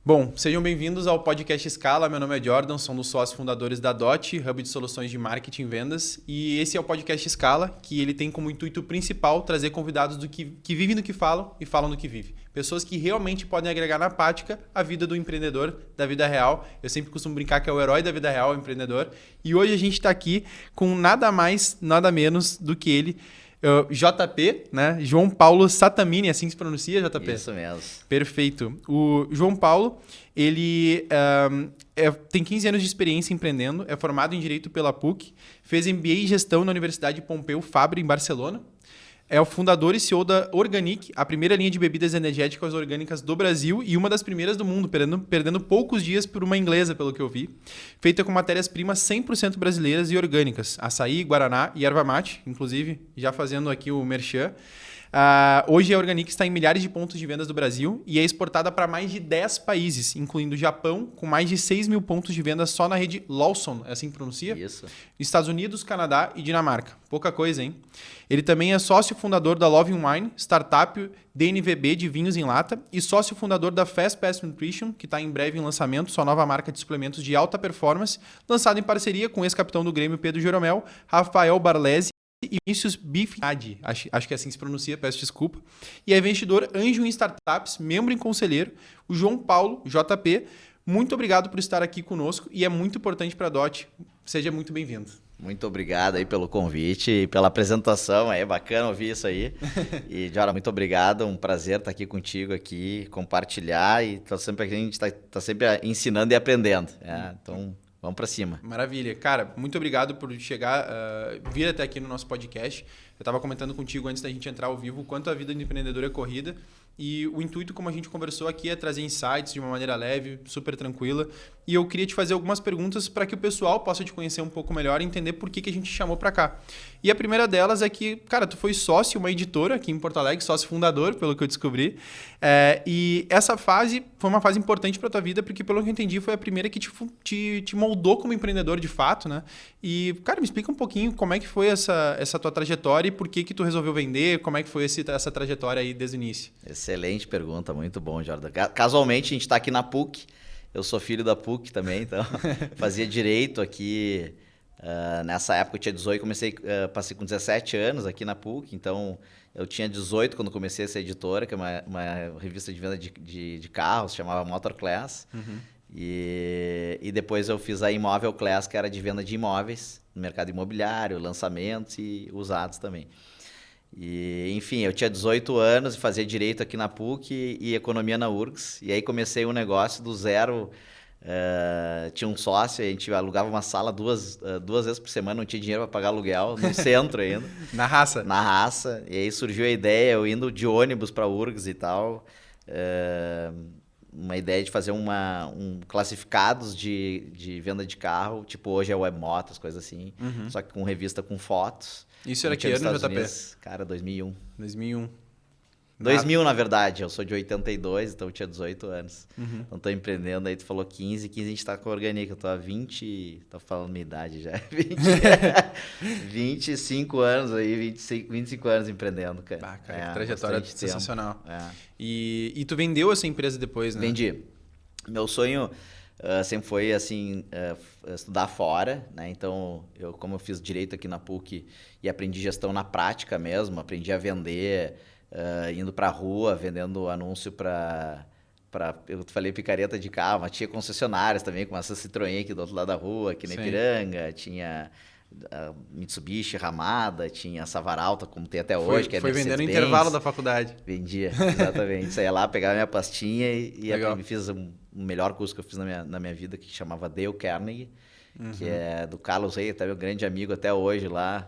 Bom, sejam bem-vindos ao podcast Scala. Meu nome é Jordan, sou um dos sócios fundadores da DOT, Hub de Soluções de Marketing e Vendas. E esse é o podcast Scala, que ele tem como intuito principal trazer convidados que vivem do que falam e falam do que vivem. Pessoas que realmente podem agregar na prática a vida do empreendedor, da vida real. Eu sempre costumo brincar que é o herói da vida real, o empreendedor. E hoje a gente está aqui com nada mais, nada menos do que ele, JP, né? João Paulo Satamini, assim que se pronuncia, JP? Isso mesmo. Perfeito. O João Paulo, ele tem 15 anos de experiência empreendendo, é formado em Direito pela PUC, fez MBA em Gestão na Universidade Pompeu Fabra, em Barcelona. É o fundador e CEO da Organic, a primeira linha de bebidas energéticas orgânicas do Brasil e uma das primeiras do mundo, perdendo poucos dias por uma inglesa, pelo que eu vi. Feita com matérias-primas 100% brasileiras e orgânicas, açaí, guaraná e erva mate, inclusive, já fazendo aqui o merchan. Hoje a Organic está em milhares de pontos de vendas do Brasil e é exportada para mais de 10 países, incluindo o Japão, com mais de 6 mil pontos de venda só na rede Lawson, é assim que pronuncia? Isso. Estados Unidos, Canadá e Dinamarca. Pouca coisa, hein? Ele também é sócio fundador da Love Wine, startup DNVB de vinhos em lata, e sócio fundador da Fast Pass Nutrition, que está em breve em lançamento, sua nova marca de suplementos de alta performance, lançada em parceria com o ex-capitão do Grêmio Pedro Jeromel, Rafael Barlesi, e Vinícius Bifnadi, acho que assim se pronuncia, peço desculpa, e é investidor anjo em startups, membro em conselheiro, o João Paulo, JP. Muito obrigado por estar aqui conosco e é muito importante para a DOT. Seja muito bem-vindo. Muito obrigado aí pelo convite e pela apresentação, é bacana ouvir isso aí. E, Jora, muito obrigado, um prazer estar aqui contigo, aqui, compartilhar, e a gente está sempre ensinando e aprendendo. Então, vamos para cima. Maravilha. Cara, muito obrigado por chegar, vir até aqui no nosso podcast. Eu estava comentando contigo antes da gente entrar ao vivo o quanto a vida do empreendedor é corrida. E o intuito, como a gente conversou aqui, é trazer insights de uma maneira leve, super tranquila. E eu queria te fazer algumas perguntas para que o pessoal possa te conhecer um pouco melhor e entender por que a gente te chamou para cá. E a primeira delas é que, cara, tu foi sócio, uma editora aqui em Porto Alegre, sócio fundador, pelo que eu descobri. E essa fase foi uma fase importante para tua vida, porque, pelo que eu entendi, foi a primeira que te moldou como empreendedor de fato, né? E, cara, me explica um pouquinho como é que foi essa tua trajetória e por que tu resolveu vender, como é que foi essa trajetória aí desde o início. Excelente pergunta, muito bom, Jordan. Casualmente, a gente está aqui na PUC, eu sou filho da PUC também, então fazia direito aqui. Nessa época eu tinha 18, passei com 17 anos aqui na PUC, então eu tinha 18 quando comecei essa editora, que é uma revista de venda de carros, chamava Motor Class. Uhum. E depois eu fiz a Imóvel Class, que era de venda de imóveis, no mercado imobiliário, lançamentos e usados também. E, enfim, eu tinha 18 anos e fazia direito aqui na PUC e economia na URGS. E aí comecei um negócio do zero. Tinha um sócio, a gente alugava uma sala duas vezes por semana, não tinha dinheiro para pagar aluguel, no centro ainda. Na raça? Na raça. E aí surgiu a ideia, eu indo de ônibus para URGS e tal. Uma ideia de fazer classificados de venda de carro, tipo hoje é Webmotos, coisas assim. Uhum. Só que com revista com fotos. Isso era que ano, JP? Unidos, cara, 2001. 2001. 2000, na verdade. Eu sou de 82, então eu tinha 18 anos. Uhum. Então tô empreendendo, aí tu falou 15 a gente tá com a Organic. Eu tô há 20... Tô falando minha idade já. 25 anos aí, 25 anos empreendendo, cara. Cara, que trajetória sensacional. É. E tu vendeu essa empresa depois, né? Vendi. Meu sonho sempre foi, assim, estudar fora, né? Então, como eu fiz direito aqui na PUC e aprendi gestão na prática mesmo, aprendi a vender... indo pra rua, vendendo anúncio eu falei picareta de carro, mas tinha concessionárias também, como essa Citroën aqui do outro lado da rua, aqui na Ipiranga, tinha Mitsubishi, Ramada, tinha Savaralta, como tem até hoje, que é Foi vendendo no intervalo da faculdade. Vendia, exatamente. Saía lá, pegava minha pastinha e fiz o melhor curso que eu fiz na minha vida, que chamava Dale Carnegie, que é do Carlos Reis, até meu grande amigo até hoje lá,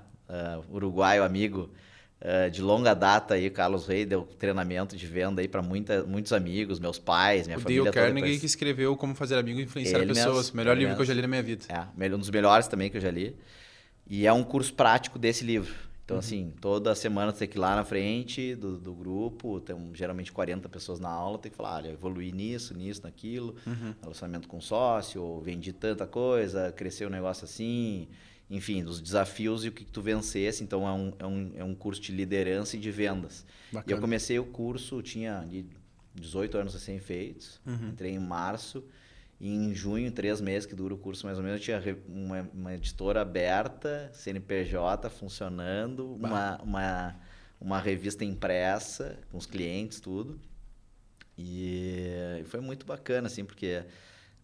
uruguaio amigo, de longa data aí, Carlos Reis deu treinamento de venda aí para muitos amigos, meus pais, minha família toda. O Dale Carnegie que escreveu Como Fazer Amigo e Influenciar Pessoas. Melhor livro que eu já li na minha vida. Um dos melhores também que eu já li. E é um curso prático desse livro. Então, assim, toda semana você tem que ir lá na frente do grupo, tem geralmente 40 pessoas na aula, tem que falar, olha, evoluir nisso, naquilo, relacionamento com sócio, vendi tanta coisa, cresceu um negócio assim... Enfim, dos desafios e o que tu vencesse. Então, é um curso de liderança e de vendas. Bacana. E eu comecei o curso, tinha ali 18 anos recém-feitos. Entrei em março. E em junho, 3 meses que dura o curso mais ou menos, eu tinha uma editora aberta, CNPJ funcionando, uma revista impressa, com os clientes, tudo. E foi muito bacana, assim, porque,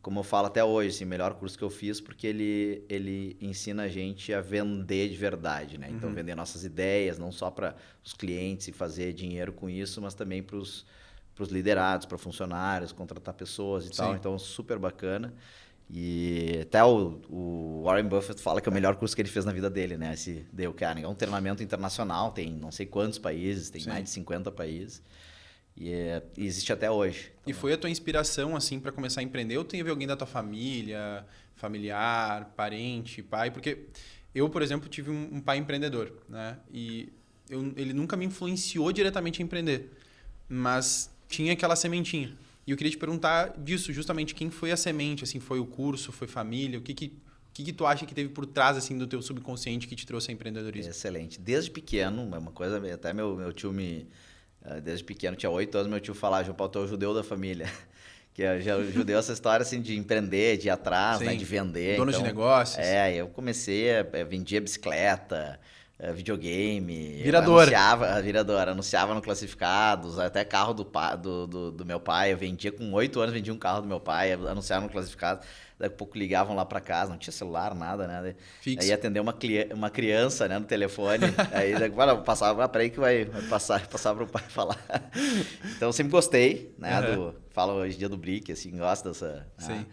como eu falo até hoje, assim, o melhor curso que eu fiz, porque ele ensina a gente a vender de verdade, né? Então, vender nossas ideias, não só para os clientes e fazer dinheiro com isso, mas também para os liderados, para funcionários, contratar pessoas e tal. Então, super bacana. E até o Warren Buffett fala que é o melhor curso que ele fez na vida dele, né? Esse Dale Carnegie. É um treinamento internacional, tem não sei quantos países, tem mais de 50 países. E existe até hoje. Então, e foi a tua inspiração, assim, para começar a empreender? Ou teve alguém da tua família, familiar, parente, pai? Porque eu, por exemplo, tive um pai empreendedor, né? E ele nunca me influenciou diretamente a empreender. Mas tinha aquela sementinha. E eu queria te perguntar disso, justamente, quem foi a semente? Assim, foi o curso, foi família? O que tu acha que teve por trás, assim, do teu subconsciente que te trouxe a empreendedorismo? Excelente. Desde pequeno, uma coisa, até meu tio desde pequeno, tinha 8 anos, meu tio falava, João Paulo, tu é o judeu da família. Que o judeu, essa história, assim, de empreender, de ir atrás, né, de vender. Dono de negócios. Eu comecei, vendia bicicleta, videogame, anunciava no Classificados, até carro do meu pai, eu vendia com 8 anos, vendia um carro do meu pai, anunciava no Classificados, daqui a pouco ligavam lá para casa, não tinha celular, nada, né? Fixo. Aí ia atender uma criança, né, no telefone, aí passava, peraí que vai passar para o pai falar. Então eu sempre gostei, né, falo hoje em dia do Brick, assim, gosto dessa... Sim. Né?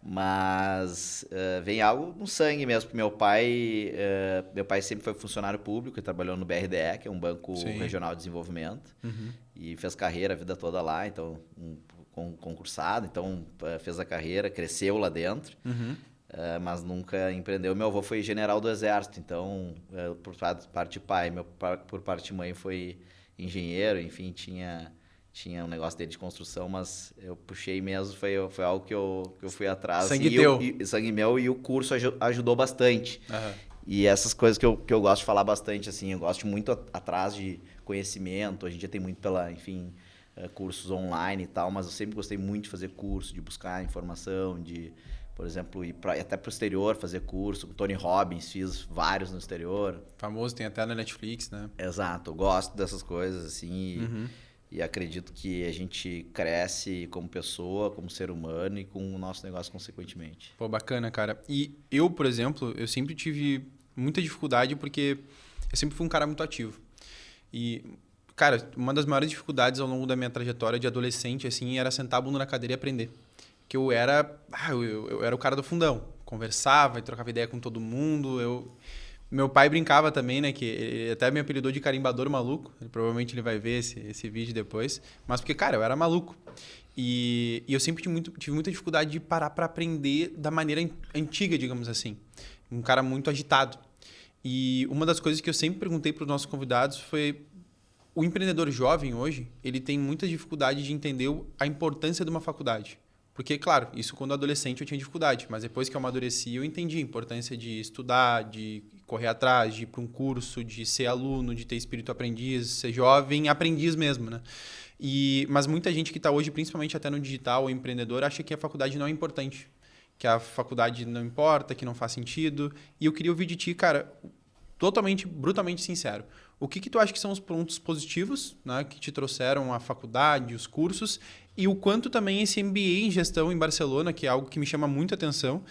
Mas vem algo no sangue mesmo, porque meu pai sempre foi funcionário público, ele trabalhou no BRDE, que é um banco regional de desenvolvimento, e fez carreira a vida toda lá, então concursado, então fez a carreira, cresceu lá dentro, mas nunca empreendeu. Meu avô foi general do Exército, então por parte de pai, por parte de mãe foi engenheiro, enfim, tinha um negócio dele de construção, mas eu puxei mesmo, foi algo que eu fui atrás. Sangue teu. Sangue meu, e o curso ajudou bastante. E essas coisas que eu gosto de falar bastante, assim, eu gosto muito atrás de conhecimento, hoje em dia tem muito cursos online e tal, mas eu sempre gostei muito de fazer curso, de buscar informação, de, por exemplo, ir até para o exterior fazer curso. Com Tony Robbins, fiz vários no exterior. Famoso, tem até na Netflix, né? Exato, eu gosto dessas coisas, assim, e acredito que a gente cresce como pessoa, como ser humano e com o nosso negócio consequentemente. Pô, bacana, cara. E eu, por exemplo, eu sempre tive muita dificuldade porque eu sempre fui um cara muito ativo. E, cara, uma das maiores dificuldades ao longo da minha trajetória de adolescente, assim, era sentar a bunda na cadeira e aprender. Que eu era o cara do fundão. Conversava e trocava ideia com todo mundo. Meu pai brincava também, né? Que ele até me apelidou de carimbador maluco. Provavelmente ele vai ver esse vídeo depois. Mas porque, cara, eu era maluco. E eu sempre tive muita dificuldade de parar para aprender da maneira antiga, digamos assim. Um cara muito agitado. E uma das coisas que eu sempre perguntei para os nossos convidados foi: o empreendedor jovem hoje, ele tem muita dificuldade de entender a importância de uma faculdade. Porque, claro, isso quando adolescente eu tinha dificuldade, mas depois que eu amadureci eu entendi a importância de estudar, de correr atrás, de ir para um curso, de ser aluno, de ter espírito aprendiz, ser jovem aprendiz mesmo, né? Mas muita gente que está hoje, principalmente até no digital ou empreendedor, acha que a faculdade não é importante, que a faculdade não importa, que não faz sentido. E eu queria ouvir de ti, cara, totalmente, brutalmente sincero. O que tu acha que são os pontos positivos, né, que te trouxeram a faculdade, os cursos, e o quanto também esse MBA em gestão em Barcelona, que é algo que me chama muita atenção,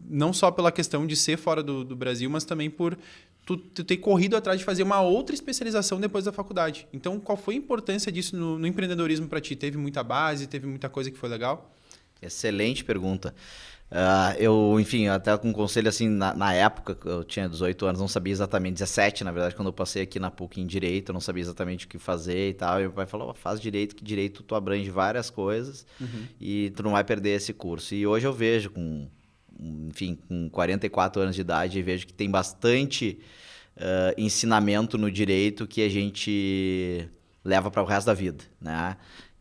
não só pela questão de ser fora do Brasil, mas também por tu ter corrido atrás de fazer uma outra especialização depois da faculdade. Então, qual foi a importância disso no empreendedorismo para ti? Teve muita base, teve muita coisa que foi legal? Excelente pergunta. Enfim, até com um conselho assim, na época, eu tinha 18 anos, não sabia exatamente, 17 na verdade, quando eu passei aqui na PUC em Direito, eu não sabia exatamente o que fazer e tal, e meu pai falou, faz Direito, que Direito tu abrange várias coisas e tu não vai perder esse curso. E hoje eu vejo, com 44 anos de idade, eu vejo que tem bastante ensinamento no Direito que a gente leva para o resto da vida, né?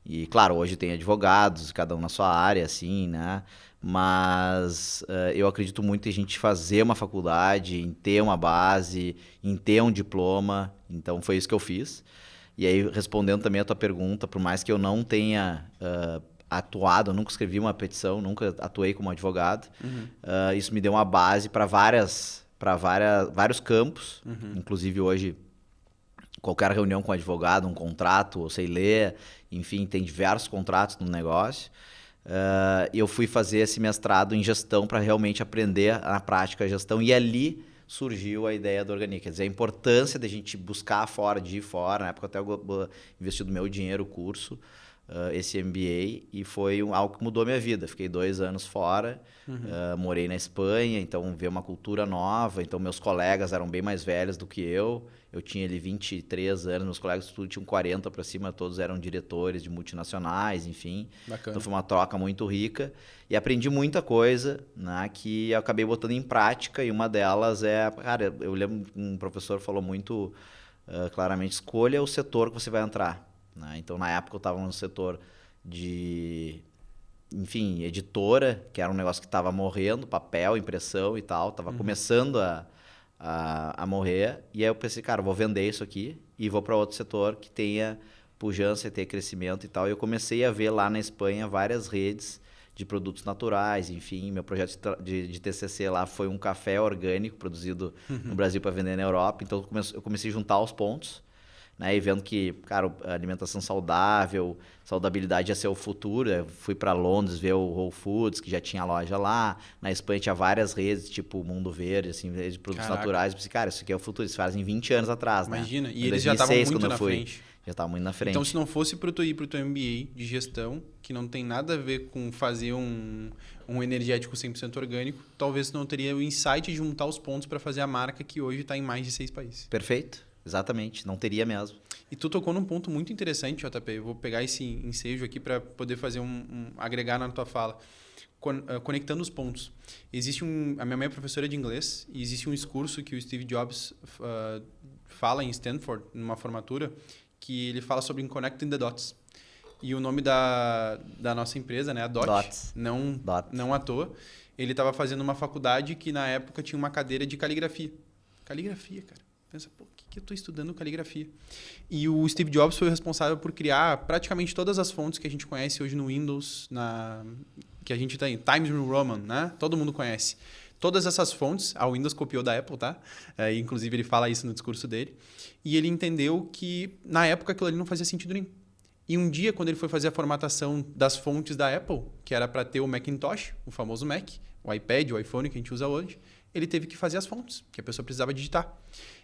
E, claro, hoje tem advogados, cada um na sua área, assim, né? Mas eu acredito muito em a gente fazer uma faculdade, em ter uma base, em ter um diploma. Então, foi isso que eu fiz. E aí, respondendo também a tua pergunta, por mais que eu não tenha atuado, eu nunca escrevi uma petição, nunca atuei como advogado, isso me deu uma base para vários campos, inclusive hoje qualquer reunião com advogado, um contrato, eu sei ler, enfim, tem diversos contratos no negócio. Eu fui fazer esse mestrado em gestão para realmente aprender na prática a gestão, e ali surgiu a ideia do Organic. Quer dizer, a importância de a gente buscar fora, de ir fora. Na época até eu investi do meu dinheiro o curso, esse MBA, e foi algo que mudou a minha vida. Fiquei 2 anos fora, morei na Espanha, então ver uma cultura nova. Então meus colegas eram bem mais velhos do que eu. Eu tinha ali 23 anos, meus colegas tudo tinham 40 para cima, todos eram diretores de multinacionais, enfim. Bacana. Então foi uma troca muito rica e aprendi muita coisa, né, que eu acabei botando em prática, e uma delas cara, eu lembro que um professor falou muito claramente, escolha o setor que você vai entrar, né? Então na época eu estava no setor de, enfim, editora, que era um negócio que estava morrendo, papel, impressão e tal, estava começando a morrer, e aí eu pensei, cara, vou vender isso aqui e vou para outro setor que tenha pujança e tenha crescimento e tal. E eu comecei a ver lá na Espanha várias redes de produtos naturais, enfim, meu projeto de TCC lá foi um café orgânico produzido no Brasil para vender na Europa. Então eu comecei a juntar os pontos, né, e vendo que, cara, alimentação saudável, saudabilidade ia ser o futuro. Eu fui para Londres ver o Whole Foods, que já tinha loja lá. Na Espanha tinha várias redes, tipo Mundo Verde, assim, redes de produtos naturais. Eu pensei, cara, isso aqui é o futuro. Isso fazem 20 anos atrás, Imagina, né? E eles já estavam muito na frente. Já estava muito na frente. Então, se não fosse para tu ir para o teu MBA de gestão, que não tem nada a ver com fazer um energético 100% orgânico, talvez tu não teria o insight de juntar os pontos para fazer a marca que hoje está em mais de 6 países. Perfeito. Exatamente, não teria mesmo. E tu tocou num ponto muito interessante, JP. Eu vou pegar esse ensejo aqui para poder fazer agregar na tua fala. Conectando os pontos. A minha mãe é professora de inglês, e existe um discurso que o Steve Jobs fala em Stanford, numa formatura, que ele fala sobre Connecting the Dots. E o nome da nossa empresa, né, a Dots. Não à toa, ele estava fazendo uma faculdade que na época tinha uma cadeira de caligrafia. Caligrafia, cara. Pensa, pô, o que eu estou estudando caligrafia? E o Steve Jobs foi o responsável por criar praticamente todas as fontes que a gente conhece hoje no Windows, que a gente tem, Times New Roman, né? Todo mundo conhece. Todas essas fontes, a Windows copiou da Apple, tá? Inclusive ele fala isso no discurso dele. E ele entendeu que na época aquilo ali não fazia sentido nenhum. E um dia, quando ele foi fazer a formatação das fontes da Apple, que era para ter o Macintosh, o famoso Mac, o iPad, o iPhone que a gente usa hoje, ele teve que fazer as fontes, que a pessoa precisava digitar.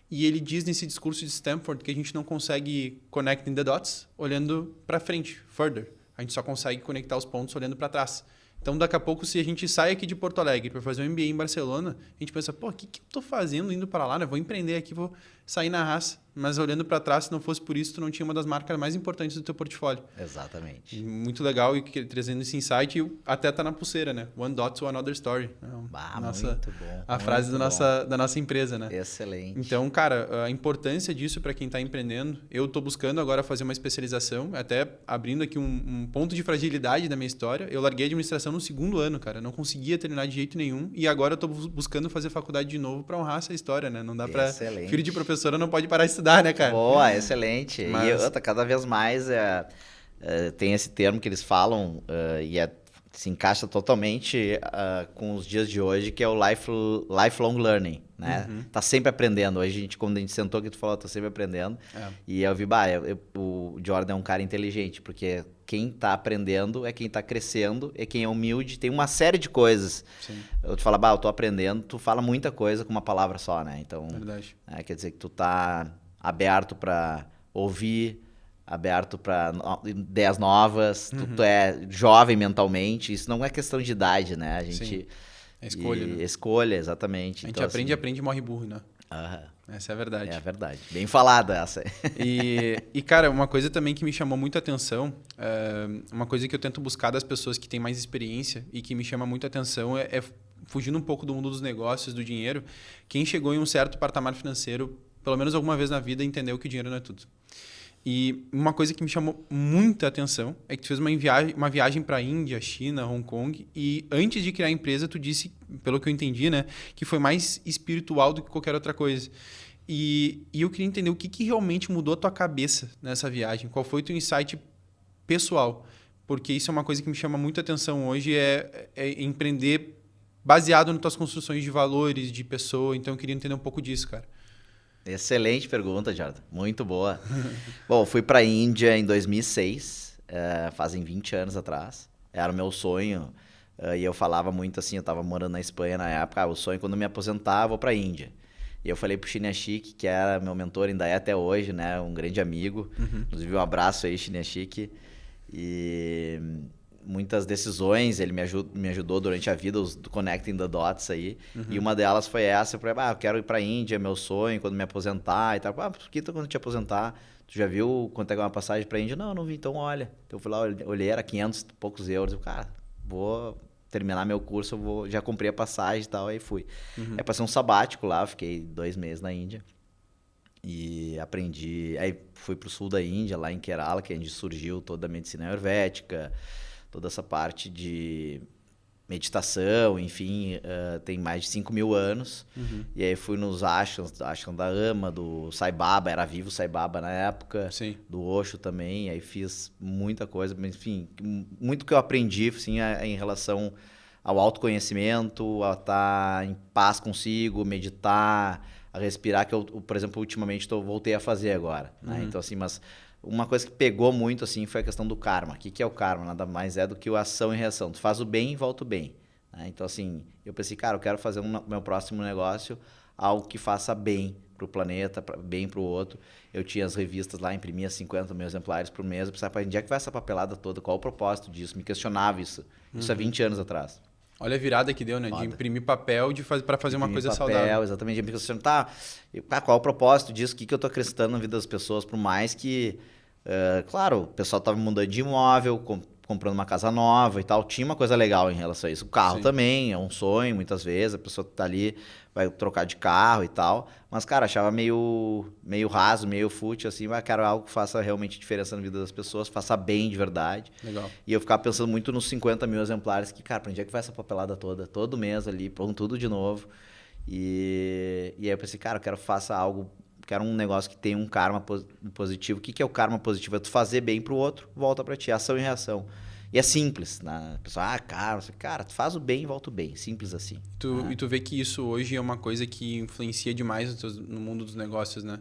E ele diz nesse discurso de Stanford que a gente não consegue connecting the dots olhando para frente, further. A gente só consegue conectar os pontos olhando para trás. Então, daqui a pouco, se a gente sai aqui de Porto Alegre para fazer um MBA em Barcelona, a gente pensa, pô, o que eu estou fazendo indo para lá? Né? Vou empreender aqui, vou sair na raça. Mas olhando para trás, se não fosse por isso, tu não tinha uma das marcas mais importantes do teu portfólio. Exatamente. E muito legal, e trazendo esse insight, até tá na pulseira, né? One dot to another story. Muito bom. A frase da nossa empresa, né? Excelente. Então, cara, a importância disso para quem está empreendendo, eu estou buscando agora fazer uma especialização, até abrindo aqui um ponto de fragilidade da minha história. Eu larguei a administração no 2º ano, cara. Não conseguia terminar de jeito nenhum. E agora eu estou buscando fazer faculdade de novo para honrar essa história, né? Não dá para... Filho de professora não pode parar de estudar, né, cara? Boa, excelente. Mas... E cada vez mais tem esse termo que eles falam se encaixa totalmente com os dias de hoje, que é o lifelong learning, né? Tá sempre aprendendo. Hoje, quando a gente sentou aqui, tu falou, tô sempre aprendendo. E eu vi, o Jordan é um cara inteligente, porque quem tá aprendendo é quem tá crescendo, é quem é humilde, tem uma série de coisas. Sim. Eu te falo, eu tô aprendendo, tu fala muita coisa com uma palavra só, né? Então, verdade. Quer dizer que tu tá aberto para ouvir, aberto para ideias novas, tu é jovem mentalmente, isso não é questão de idade, né? A gente... Sim. É escolha, né? Escolha, exatamente. A gente aprende e morre burro, né? Essa é a verdade. É a verdade. Bem falada essa. E, cara, uma coisa também que me chamou muito a atenção, uma coisa que eu tento buscar das pessoas que têm mais experiência e que me chama muito a atenção é fugindo um pouco do mundo dos negócios, do dinheiro, quem chegou em um certo patamar financeiro, pelo menos alguma vez na vida, entendeu que o dinheiro não é tudo. E uma coisa que me chamou muita atenção é que tu fez uma viagem para a Índia, China, Hong Kong, e antes de criar a empresa, tu disse, pelo que eu entendi, né, que foi mais espiritual do que qualquer outra coisa. E eu queria entender o que realmente mudou a tua cabeça nessa viagem. Qual foi o teu insight pessoal? Porque isso é uma coisa que me chama muita atenção hoje, é empreender baseado nas tuas construções de valores, de pessoa. Então, eu queria entender um pouco disso, cara. Excelente pergunta, Jordan. Muito boa. Bom, fui para a Índia em 2006, fazem 20 anos atrás. Era o meu sonho. E eu falava muito assim, eu estava morando na Espanha na época, o sonho quando eu me aposentar, eu vou para a Índia. E eu falei pro Chinechique, que era meu mentor, ainda é até hoje, né? Um grande amigo. Inclusive, um abraço aí, Chinechique. E muitas decisões ele me ajudou durante a vida, os do Connecting the Dots aí. E uma delas foi essa, eu falei, eu quero ir pra Índia, é meu sonho, quando me aposentar e tal. Por que quando te aposentar? Tu já viu quanto é uma passagem pra Índia? Não vi, então olha. Então eu fui lá, olhei, era 500 e poucos euros. Eu, cara, vou terminar meu curso, já comprei a passagem e tal, aí fui. Aí passei um sabático lá, fiquei 2 meses na Índia. E aprendi, aí fui pro sul da Índia, lá em Kerala, que é onde surgiu toda a medicina ayurvédica, toda essa parte de meditação, enfim, tem mais de 5.000 anos. E aí fui nos ashrams, ashram da Ama, do Sai Baba, era vivo o Sai Baba na época, Sim. do Osho também, aí fiz muita coisa, mas enfim, muito que eu aprendi, assim, em relação ao autoconhecimento, a estar em paz consigo, meditar, a respirar, que eu, por exemplo, ultimamente voltei a fazer agora, né? Então, assim, mas uma coisa que pegou muito, assim, foi a questão do karma. O que é o karma? Nada mais é do que a ação e reação. Tu faz o bem e volta o bem, né? Então, assim, eu pensei, cara, eu quero fazer meu próximo negócio algo que faça bem pro planeta, bem pro outro. Eu tinha as revistas lá, imprimia 50 mil exemplares por mês. Eu pensava, onde é que vai essa papelada toda? Qual o propósito disso? Me questionava isso. Isso há 20 anos atrás. Olha a virada que deu, né? De imprimir papel para fazer uma coisa papel, saudável. Exatamente. Qual é o propósito disso? O que eu estou acrescentando na vida das pessoas? Por mais que, claro, o pessoal estava mudando de imóvel, comprando uma casa nova e tal. Tinha uma coisa legal em relação a isso. O carro também é um sonho, muitas vezes. A pessoa está ali, vai trocar de carro e tal. Mas, cara, achava meio raso, meio fútil, assim. Mas quero algo que faça realmente diferença na vida das pessoas, faça bem de verdade. Legal. E eu ficava pensando muito nos 50 mil exemplares, que, cara, pra onde é que vai essa papelada toda? Todo mês ali, pronto, tudo de novo. E aí eu pensei, cara, eu quero um negócio que tenha um karma positivo. O que é o karma positivo? É tu fazer bem pro outro, volta pra ti, ação e reação. E é simples, né? A pessoa, cara, tu faz o bem e volta o bem. Simples assim. E tu vê que isso hoje é uma coisa que influencia demais no mundo dos negócios, né?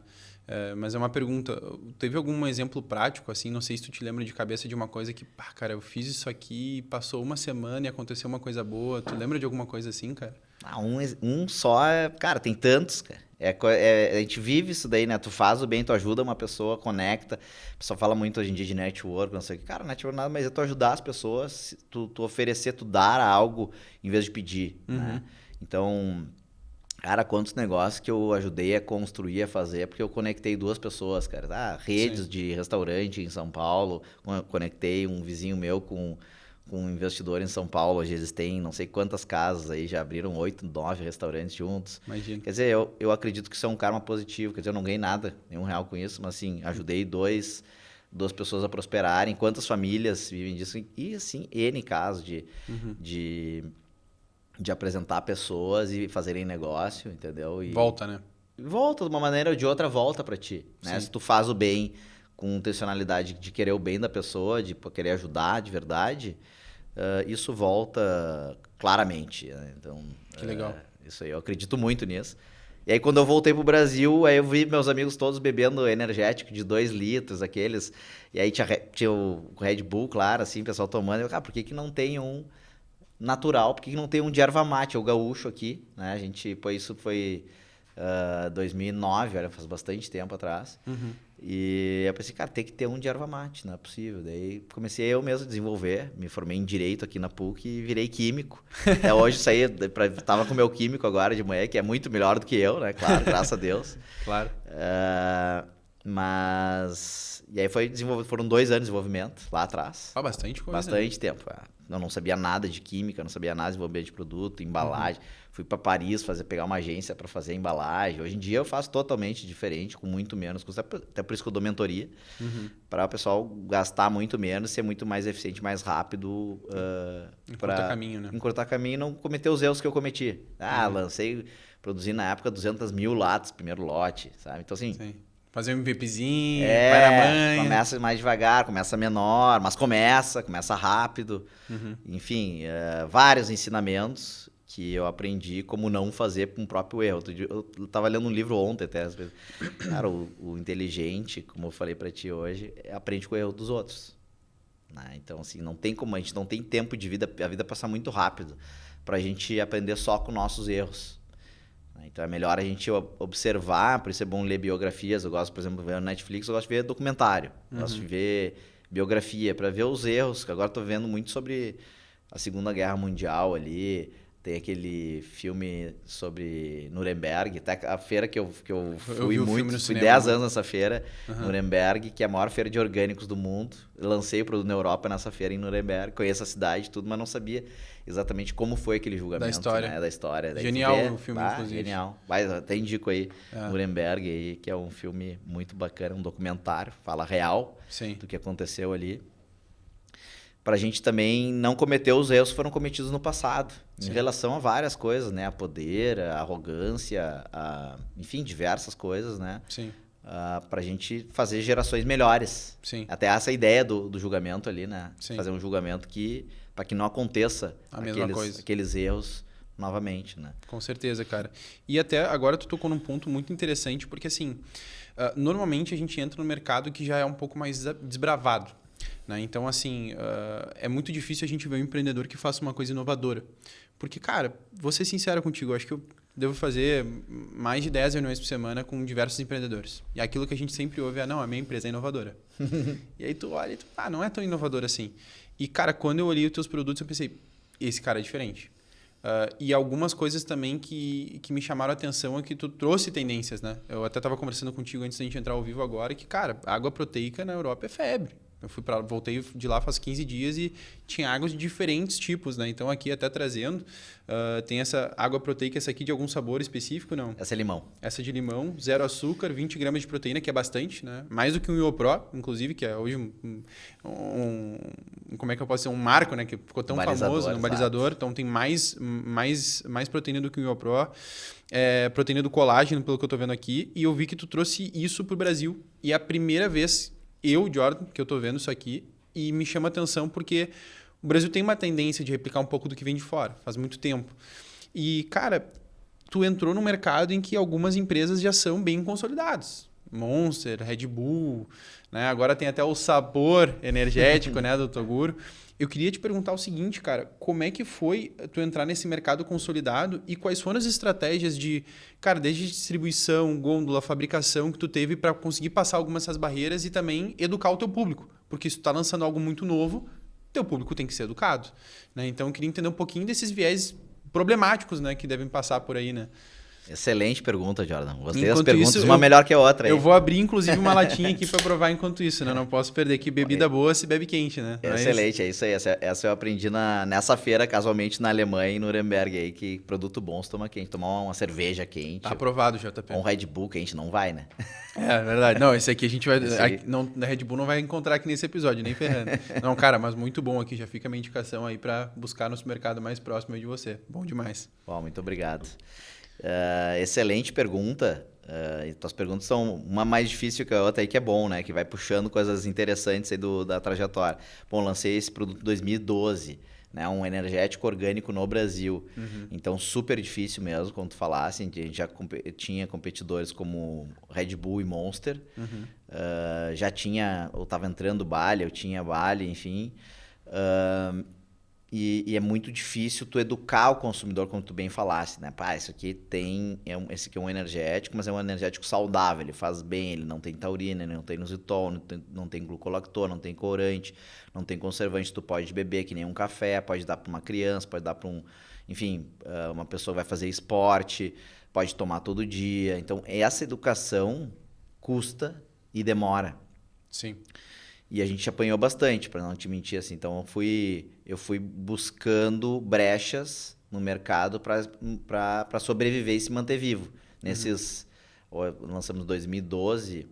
Mas é uma pergunta, teve algum exemplo prático, assim, não sei se tu te lembra de cabeça de uma coisa que, cara, eu fiz isso aqui, passou uma semana e aconteceu uma coisa boa. Tu lembra de alguma coisa assim, cara? Um só, cara, tem tantos, cara. A gente vive isso daí, né? Tu faz o bem, tu ajuda uma pessoa, conecta. O pessoal fala muito hoje em dia de network, não sei o que. Cara, network nada mais é tu ajudar as pessoas, tu oferecer, tu dar algo em vez de pedir, né? Então, cara, quantos negócios que eu ajudei a construir, a fazer, porque eu conectei 2 pessoas, cara. Redes de restaurante em São Paulo, conectei um vizinho meu com um investidor em São Paulo. Hoje eles têm não sei quantas casas aí, já abriram 8, 9 restaurantes juntos. Imagina. Quer dizer, eu acredito que isso é um karma positivo. Quer dizer, eu não ganhei nada, nenhum real com isso, mas assim, ajudei 2 pessoas a prosperarem. Quantas famílias vivem disso? E assim, N casos de apresentar pessoas e fazerem negócio, entendeu? E volta, né? Volta, de uma maneira ou de outra, volta pra ti, né? Se tu faz o bem com intencionalidade de querer o bem da pessoa, de querer ajudar de verdade, isso volta claramente, né? Então, que legal. Isso aí, eu acredito muito nisso. E aí, quando eu voltei pro Brasil, aí eu vi meus amigos todos bebendo energético de 2 litros, aqueles. E aí tinha o Red Bull, claro, assim, o pessoal tomando. Eu, por que não tem um natural? Por que não tem um de erva mate, o gaúcho aqui, né? Isso foi 2009, olha, faz bastante tempo atrás. E eu pensei, cara, tem que ter um de erva mate, não é possível. Daí comecei eu mesmo a desenvolver, me formei em Direito aqui na PUC e virei químico. Até hoje tava com o meu químico agora de manhã, que é muito melhor do que eu, né? Claro, graças a Deus. Claro. Mas... E aí foram 2 anos de desenvolvimento lá atrás. Bastante coisa. Bastante tempo, Eu não sabia nada de química, não sabia nada de desenvolvimento de produto, embalagem. Fui para Paris pegar uma agência para fazer a embalagem. Hoje em dia eu faço totalmente diferente, com muito menos custo. Até por isso que eu dou mentoria, para o pessoal gastar muito menos, ser muito mais eficiente, mais rápido. Encurtar caminho, né? Encurtar caminho e não cometer os erros que eu cometi. Produzi na época 200 mil latas, primeiro lote, sabe? Então assim... Sim. Fazer um MVPzinho, vai na manha. Começa mais devagar, começa menor, mas começa rápido. Enfim, vários ensinamentos que eu aprendi como não fazer com o próprio erro. Eu estava lendo um livro ontem até. Às vezes. Cara, o inteligente, como eu falei para ti hoje, aprende com o erro dos outros. Né? Então, assim, não tem como, a gente não tem tempo de vida, a vida passa muito rápido para a gente aprender só com nossos erros. Então é melhor a gente observar, por isso é bom ler biografias. Eu gosto, por exemplo, de ver no Netflix, eu gosto de ver documentário. Gosto de ver biografia, para ver os erros, que agora estou vendo muito sobre a Segunda Guerra Mundial ali. Tem aquele filme sobre Nuremberg, até a feira que eu fui muito, fui 10 anos nessa feira, Nuremberg, que é a maior feira de orgânicos do mundo. Eu lancei o produto na Europa nessa feira em Nuremberg, conheço a cidade e tudo, mas não sabia exatamente como foi aquele julgamento. Da história. Né? Da história. Genial o filme, inclusive. Genial. Até indico aí Nuremberg, aí, que é um filme muito bacana, um documentário, fala real do que aconteceu ali. Para a gente também não cometer os erros que foram cometidos no passado, em relação a várias coisas, né? A poder, a arrogância, enfim, diversas coisas, né? Para a gente fazer gerações melhores. Até essa ideia do julgamento ali, né? Fazer um julgamento para que não aconteça aqueles erros novamente, né? Com certeza, cara. E até agora tu tocou num ponto muito interessante, porque assim, normalmente a gente entra no mercado que já é um pouco mais desbravado. Né? Então, assim, é muito difícil a gente ver um empreendedor que faça uma coisa inovadora. Porque, cara, vou ser sincero contigo, eu acho que eu devo fazer mais de 10 reuniões por semana com diversos empreendedores. E aquilo que a gente sempre ouve é, não, a minha empresa é inovadora. E aí tu olha e não é tão inovadora assim. E, cara, quando eu olhei os teus produtos, eu pensei, esse cara é diferente. E algumas coisas também que me chamaram a atenção é que tu trouxe tendências, né? Eu até estava conversando contigo antes da gente entrar ao vivo agora, que, cara, água proteica na Europa é febre. Eu voltei de lá faz 15 dias e tinha águas de diferentes tipos, né? Então aqui até trazendo, tem essa água proteica, essa aqui de algum sabor específico, não? Essa é limão. Essa de limão, 0 açúcar, 20 gramas de proteína, que é bastante, né? Mais do que um IoPro, inclusive, que é hoje como é que eu posso dizer? Um marco, né? Que ficou tão famoso, um balizador. Então tem mais proteína do que um IoPro. Proteína do colágeno, pelo que eu tô vendo aqui. E eu vi que tu trouxe isso pro Brasil. E é a primeira vez... Jordan, que eu tô vendo isso aqui, e me chama atenção porque o Brasil tem uma tendência de replicar um pouco do que vem de fora, faz muito tempo. E, cara, tu entrou num mercado em que algumas empresas já são bem consolidadas. Monster, Red Bull, né? Agora tem até o sabor energético, né, do Toguro. Eu queria te perguntar o seguinte, cara, como é que foi tu entrar nesse mercado consolidado e quais foram as estratégias de, cara, desde distribuição, gôndola, fabricação que tu teve para conseguir passar algumas dessas barreiras e também educar o teu público? Porque se tu tá lançando algo muito novo, teu público tem que ser educado, né? Então eu queria entender um pouquinho desses viés problemáticos, né, que devem passar por aí, né? Excelente pergunta, Jordan. Gostei das perguntas, uma melhor que a outra. Eu vou abrir, inclusive, uma latinha aqui para provar enquanto isso, né? Não posso perder que bebida boa se bebe quente, né? Excelente, é isso aí. Essa eu aprendi nessa feira, casualmente, na Alemanha, em Nuremberg, aí, que produto bom se toma quente. Tomar uma cerveja quente. Tá aprovado, JP. Um Red Bull quente não vai, né? É verdade. Não, esse aqui a gente vai... Na Red Bull não vai encontrar aqui nesse episódio, nem ferrando. Não, cara, mas muito bom aqui. Já fica a minha indicação aí para buscar no supermercado mais próximo aí de você. Bom demais. Bom, muito obrigado. Excelente pergunta. Tuas perguntas são uma mais difícil que a outra aí, que é bom, né? Que vai puxando coisas interessantes aí da trajetória. Bom, lancei esse produto em 2012, né? Um energético orgânico no Brasil. Então, super difícil mesmo, como tu falasse. A gente já tinha competidores como Red Bull e Monster. Eu estava entrando Bali, eu tinha Bali, enfim. E é muito difícil tu educar o consumidor, como tu bem falasse, né? Isso aqui esse aqui é um energético, mas é um energético saudável, ele faz bem, ele não tem taurina, ele não tem inositol, não tem glucolactor, não tem corante, não tem conservante, tu pode beber que nem um café, pode dar para uma criança, pode dar para uma pessoa que vai fazer esporte, pode tomar todo dia. Então, essa educação custa e demora. Sim. E a gente apanhou bastante, para não te mentir, assim. Então, eu fui buscando brechas no mercado para sobreviver e se manter vivo. Lançamos em 2012,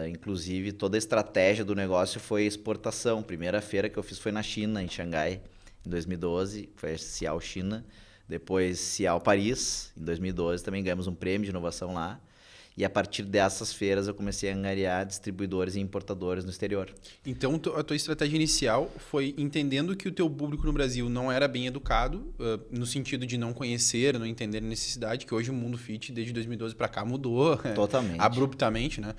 inclusive toda a estratégia do negócio foi exportação. Primeira feira que eu fiz foi na China, em Xangai, em 2012, foi a Cial China. Depois Cial Paris, em 2012, também ganhamos um prêmio de inovação lá. E a partir dessas feiras eu comecei a angariar distribuidores e importadores no exterior. Então, a tua estratégia inicial foi entendendo que o teu público no Brasil não era bem educado, no sentido de não conhecer, não entender a necessidade, que hoje o mundo fit, desde 2012 para cá, mudou. Totalmente. Abruptamente, né?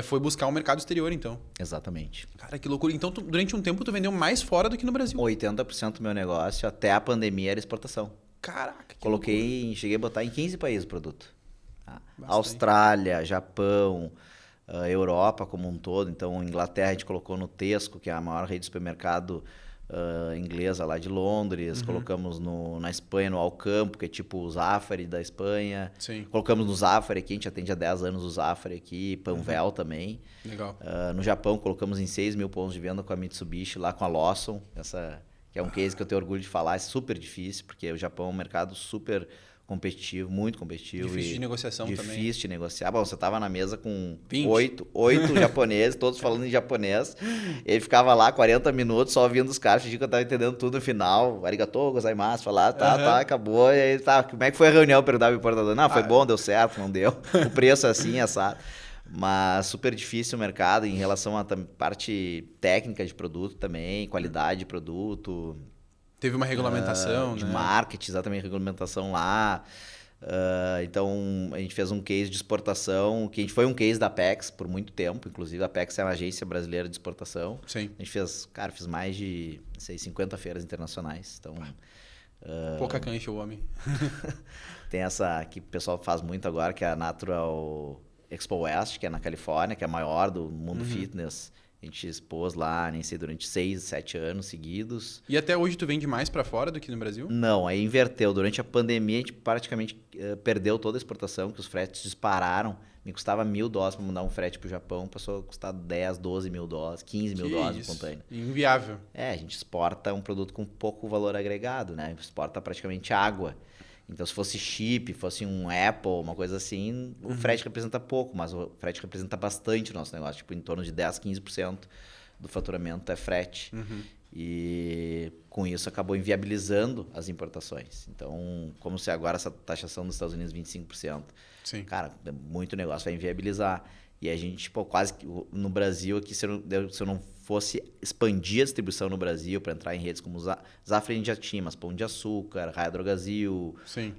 Foi buscar o mercado exterior, então. Exatamente. Cara, que loucura. Então, durante um tempo, tu vendeu mais fora do que no Brasil. 80% do meu negócio, até a pandemia, era exportação. Caraca, que cheguei a botar em 15 países o produto. Austrália, Japão, Europa como um todo. Então, Inglaterra a gente colocou no Tesco, que é a maior rede de supermercado inglesa lá de Londres. Colocamos na Espanha, no Alcampo, que é tipo o Zafari da Espanha. Sim. Colocamos no Zafari aqui, a gente atende há 10 anos o Zafari aqui, Panvel também. Legal. No Japão, colocamos em 6 mil pontos de venda com a Mitsubishi, lá com a Lawson. Que é um case que eu tenho orgulho de falar, é super difícil, porque o Japão é um mercado super competitivo, muito competitivo. Difícil de negociação também. Difícil de negociar. Bom, você estava na mesa com 20. 8 japoneses, todos falando em japonês. Ele ficava lá 40 minutos só ouvindo os caras, fingindo que eu estava entendendo tudo no final. Arigatou, gozaimasu, falar, tá, acabou. E aí, tá, como é que foi a reunião? Eu perguntava pro importador. Não, foi bom, deu certo, não deu. O preço é assim, assado. Mas super difícil o mercado em relação à parte técnica de produto também, qualidade de produto. Teve uma regulamentação, de né? marketing, exatamente, regulamentação lá. Então, a gente fez um case de exportação, que a gente foi um case da Apex por muito tempo. Inclusive, a Apex é uma agência brasileira de exportação. Sim. A gente fiz mais de, 50 feiras internacionais. Então, pouca cancha, o homem. tem essa que o pessoal faz muito agora, que é a Natural Expo West, que é na Califórnia, que é a maior do mundo fitness. A gente expôs lá, nem sei, durante 6, 7 anos seguidos. E até hoje tu vende mais para fora do que no Brasil? Não, aí inverteu. Durante a pandemia, a gente praticamente perdeu toda a exportação, que os fretes dispararam. Me custava $1.000 para mandar um frete para o Japão, passou a custar 10, 12 mil dólares, 15 mil dólares no container. Inviável. A gente exporta um produto com pouco valor agregado, né? Exporta praticamente água. Então, se fosse chip, fosse um Apple, uma coisa assim, o frete representa pouco, mas o frete representa bastante o nosso negócio. Tipo, em torno de 10, 15% do faturamento é frete. E com isso acabou inviabilizando as importações. Então, como se agora essa taxação dos Estados Unidos 25%. Sim. Cara, muito negócio vai inviabilizar. E a gente, quase que no Brasil aqui, se eu não fosse expandir a distribuição no Brasil para entrar em redes como Zafra, a gente já tinha, mas Pão de Açúcar, Raia Drogazil,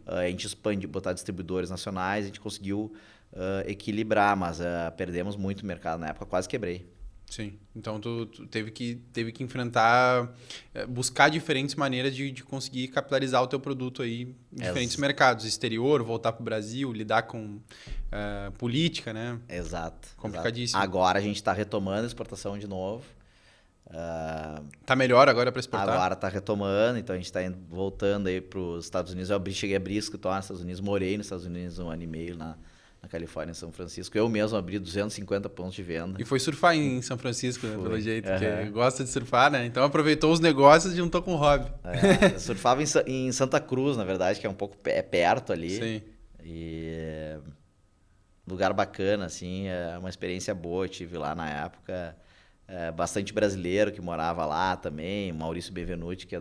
a gente expandiu, botar distribuidores nacionais, a gente conseguiu equilibrar, mas perdemos muito mercado na época, quase quebrei. Sim, então tu teve que enfrentar, buscar diferentes maneiras de conseguir capitalizar o teu produto aí em diferentes mercados, exterior, voltar para o Brasil, lidar com política, né? Exato. Complicadíssimo. Agora a gente está retomando a exportação de novo. Tá melhor agora para exportar? Agora está retomando, então a gente está voltando aí para os Estados Unidos. Eu cheguei a abrir escritório nos Estados Unidos, morei nos Estados Unidos 1 ano e meio na Califórnia, em São Francisco. Eu mesmo abri 250 pontos de venda. E foi surfar em São Francisco, né, pelo jeito, porque gosta de surfar, né? Então aproveitou os negócios e juntou com o hobby. Eu surfava em Santa Cruz, na verdade, que é um pouco perto ali. Sim. E lugar bacana, assim, é uma experiência boa. Eu tive lá na época. Bastante brasileiro que morava lá também. Maurício Benvenuti, que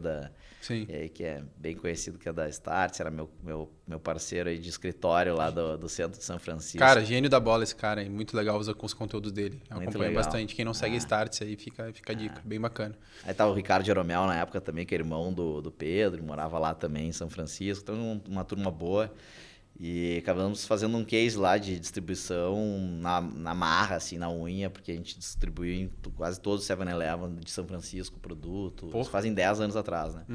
é bem conhecido, que é da Startse, era meu parceiro aí de escritório lá do centro de São Francisco. Cara, gênio da bola esse cara aí, muito legal com os conteúdos dele. Eu muito acompanho legal. Bastante. Quem não segue Startse aí, fica a dica, bem bacana. Aí tava o Ricardo Jeromel na época também, que é irmão do Pedro, morava lá também em São Francisco, então uma turma boa. E acabamos fazendo um case lá de distribuição na marra, assim, na unha, porque a gente distribuiu em quase todos os 7-Eleven de São Francisco o produto. Isso fazem 10 anos atrás, né?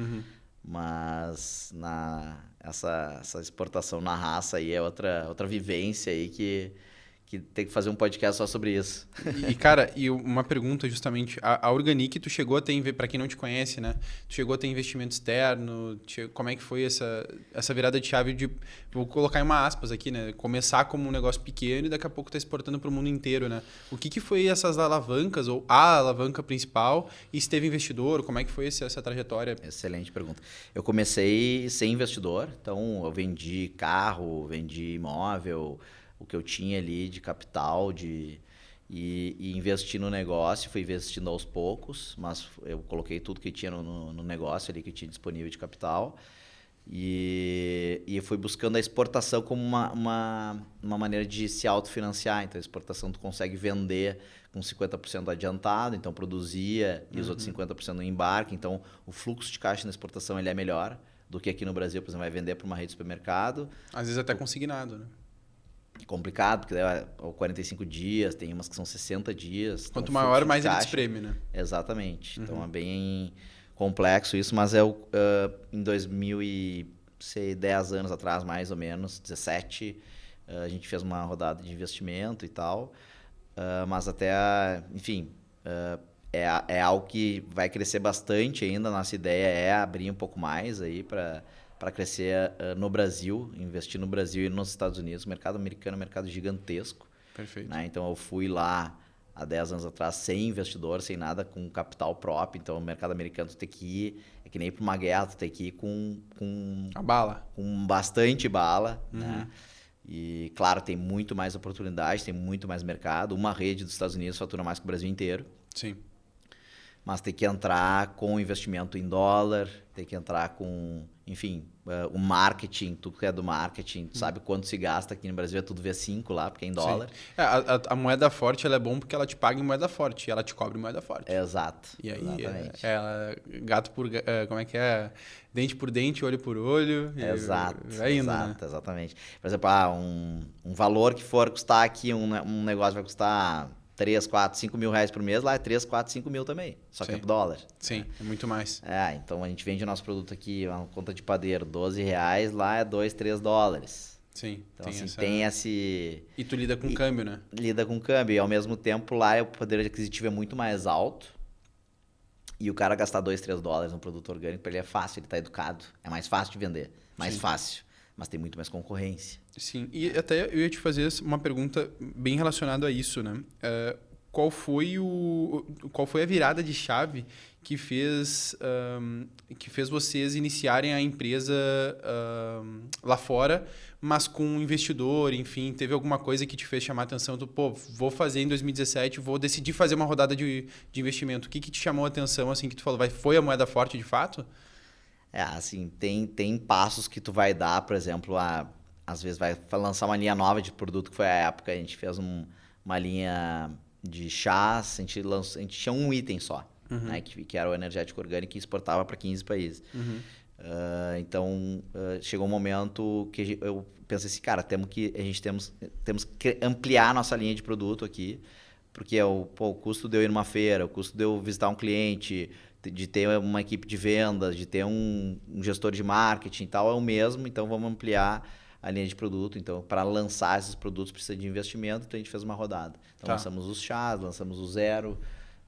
Mas essa exportação na raça aí é outra vivência aí que que tem que fazer um podcast só sobre isso. Cara, uma pergunta justamente, a Organic, tu chegou a ter, para quem não te conhece, né? Tu chegou a ter investimento externo, como é que foi essa virada de chave de, vou colocar em uma aspas aqui, né? Começar como um negócio pequeno e daqui a pouco tá exportando para o mundo inteiro, né? O que foi essas alavancas, ou a alavanca principal, e se teve investidor, como é que foi essa trajetória? Excelente pergunta. Eu comecei sem investidor, então eu vendi carro, vendi imóvel, o que eu tinha ali de capital e investi no negócio, fui investindo aos poucos, mas eu coloquei tudo que tinha no negócio ali que tinha disponível de capital e fui buscando a exportação como uma maneira de se autofinanciar. Então a exportação tu consegue vender com 50% adiantado, então produzia e os outros 50% no embarque, então o fluxo de caixa na exportação ele é melhor do que aqui no Brasil, por exemplo, vai vender para uma rede de supermercado. Às vezes até consignado, né? Complicado, porque é 45 dias, tem umas que são 60 dias. Quanto maior, mais ele te espreme, né? Exatamente. Então é bem complexo isso, mas em 2010 anos atrás, mais ou menos, 17, a gente fez uma rodada de investimento e tal, mas enfim, é algo que vai crescer bastante ainda. Nossa ideia é abrir um pouco mais aí para crescer no Brasil, investir no Brasil e nos Estados Unidos. O mercado americano é um mercado gigantesco. Perfeito. Né? Então eu fui lá há 10 anos atrás sem investidor, sem nada, com capital próprio. Então o mercado americano tu tem que ir, é que nem para uma guerra, tu tem que ir com a bala. Com bastante bala. Né? E claro, tem muito mais oportunidade, tem muito mais mercado. Uma rede dos Estados Unidos fatura mais que o Brasil inteiro. Sim. Mas tem que entrar com investimento em dólar, tem que entrar com, enfim, o marketing, tudo que é do marketing, tu sabe quanto se gasta aqui no Brasil, é tudo V5 lá, porque é em dólar. A moeda forte ela é bom porque ela te paga em moeda forte e ela te cobra em moeda forte. Exato. E aí, exatamente. Gato por... como é que é? Dente por dente, olho por olho. Exato. Vai indo, exato, né? Exatamente. Por exemplo, um valor que for custar aqui, um negócio vai custar 3, 4, 5 mil reais por mês, lá é 3, 4, 5 mil também. Só que é dólar. Sim, é muito mais. Então a gente vende o nosso produto aqui, uma conta de padeiro, 12 reais, lá é 2, 3 dólares. Sim. Então tem esse... E tu lida com câmbio, né? Lida com câmbio. E ao mesmo tempo lá o poder aquisitivo é muito mais alto. E o cara gastar 2, 3 dólares no produto orgânico, para ele é fácil, ele está educado. É mais fácil de vender, mais fácil. Mas tem muito mais concorrência. Sim, e até eu ia te fazer uma pergunta bem relacionada a isso, né? Qual foi a virada de chave que fez vocês iniciarem a empresa lá fora, mas com um investidor, enfim, teve alguma coisa que te fez chamar a atenção? Vou fazer em 2017, vou decidir fazer uma rodada de investimento. O que te chamou a atenção, assim, que tu falou, foi a moeda forte de fato? Assim, tem passos que tu vai dar, por exemplo, às vezes vai lançar uma linha nova de produto, que foi a época, a gente fez uma linha de chás, a gente tinha um item só, né, que era o energético orgânico, e exportava para 15 países. Então, chegou um momento que eu pensei assim, cara, temos que ampliar a nossa linha de produto aqui, porque o custo de eu ir numa feira, o custo de eu visitar um cliente, de ter uma equipe de vendas, de ter um gestor de marketing e tal, é o mesmo, então vamos ampliar a linha de produto. Então, para lançar esses produtos precisa de investimento, então a gente fez uma rodada. Então, lançamos os chás, lançamos o zero,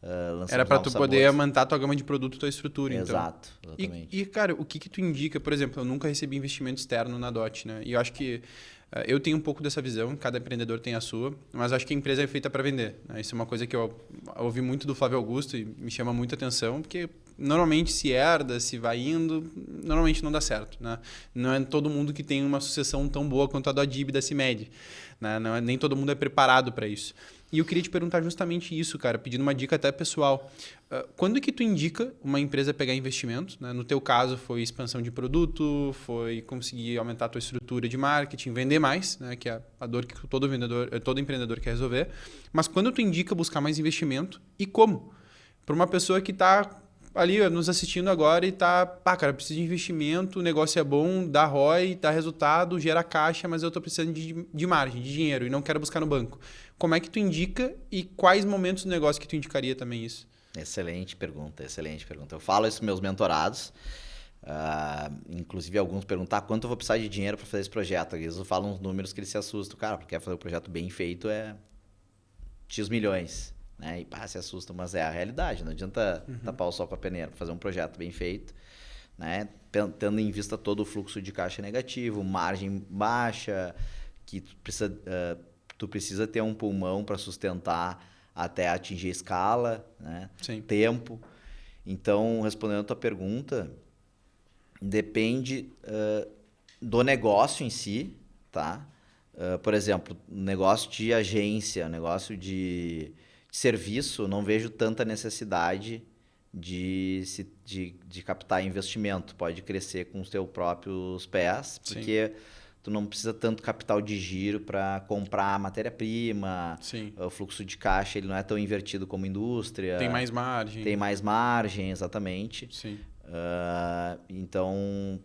lançamos Era para tu poder sabores. aumentar a tua gama de produto, tua estrutura, Exato, então. exatamente. E, cara, o que tu indica? Por exemplo, eu nunca recebi investimento externo na DOT, né? E eu acho que eu tenho um pouco dessa visão, cada empreendedor tem a sua, mas acho que a empresa é feita para vender, né? Isso é uma coisa que eu ouvi muito do Flávio Augusto e me chama muita atenção, porque normalmente se herda, se vai indo, normalmente não dá certo, né? Não é todo mundo que tem uma sucessão tão boa quanto a do Adib da CIMED, né? Nem todo mundo é preparado para isso. E eu queria te perguntar justamente isso, cara, pedindo uma dica até pessoal. Quando que tu indica uma empresa pegar investimento? Né? No teu caso, foi expansão de produto, foi conseguir aumentar a tua estrutura de marketing, vender mais, né? Que é a dor que todo empreendedor quer resolver. Mas quando tu indica buscar mais investimento e como? Para uma pessoa que está ali nos assistindo agora e tá, cara, preciso de investimento, o negócio é bom, dá ROI, dá resultado, gera caixa, mas eu tô precisando de margem, de dinheiro e não quero buscar no banco. Como é que tu indica e quais momentos do negócio que tu indicaria também isso? Excelente pergunta, excelente pergunta. Eu falo isso nos meus mentorados. Inclusive, alguns perguntam quanto eu vou precisar de dinheiro para fazer esse projeto. Eles falam uns números que eles se assustam. Cara, porque quer fazer um projeto bem feito é X milhões. Né? E se assustam, mas é a realidade. Não adianta tapar o sol com a peneira. Fazer um projeto bem feito, né? Tendo em vista todo o fluxo de caixa negativo, margem baixa, que tu precisa ter um pulmão para sustentar até atingir a escala, né? Sim. Tempo. Então, respondendo a tua pergunta, depende do negócio em si, tá? Por exemplo, negócio de agência, negócio de serviço, não vejo tanta necessidade de captar investimento. Pode crescer com os teus próprios pés, porque tu não precisa tanto capital de giro para comprar matéria-prima. Sim. O fluxo de caixa ele não é tão invertido como indústria. Tem mais margem. Tem mais margem, exatamente. Sim. Então,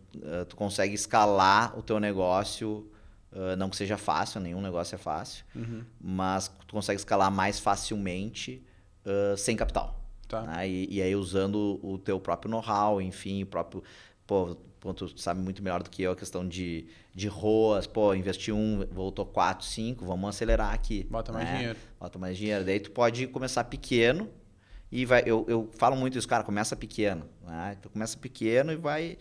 tu consegue escalar o teu negócio, não que seja fácil, nenhum negócio é fácil, mas tu consegue escalar mais facilmente sem capital. Tá. Né? E aí usando o teu próprio know-how, enfim, o próprio... Pô, tu sabe muito melhor do que eu a questão de ROAS, investi 1, voltou 4, 5, vamos acelerar aqui. Bota mais dinheiro. Bota mais dinheiro. Daí tu pode começar pequeno e vai... Eu falo muito isso, cara, começa pequeno. Né? Tu começa pequeno e vai...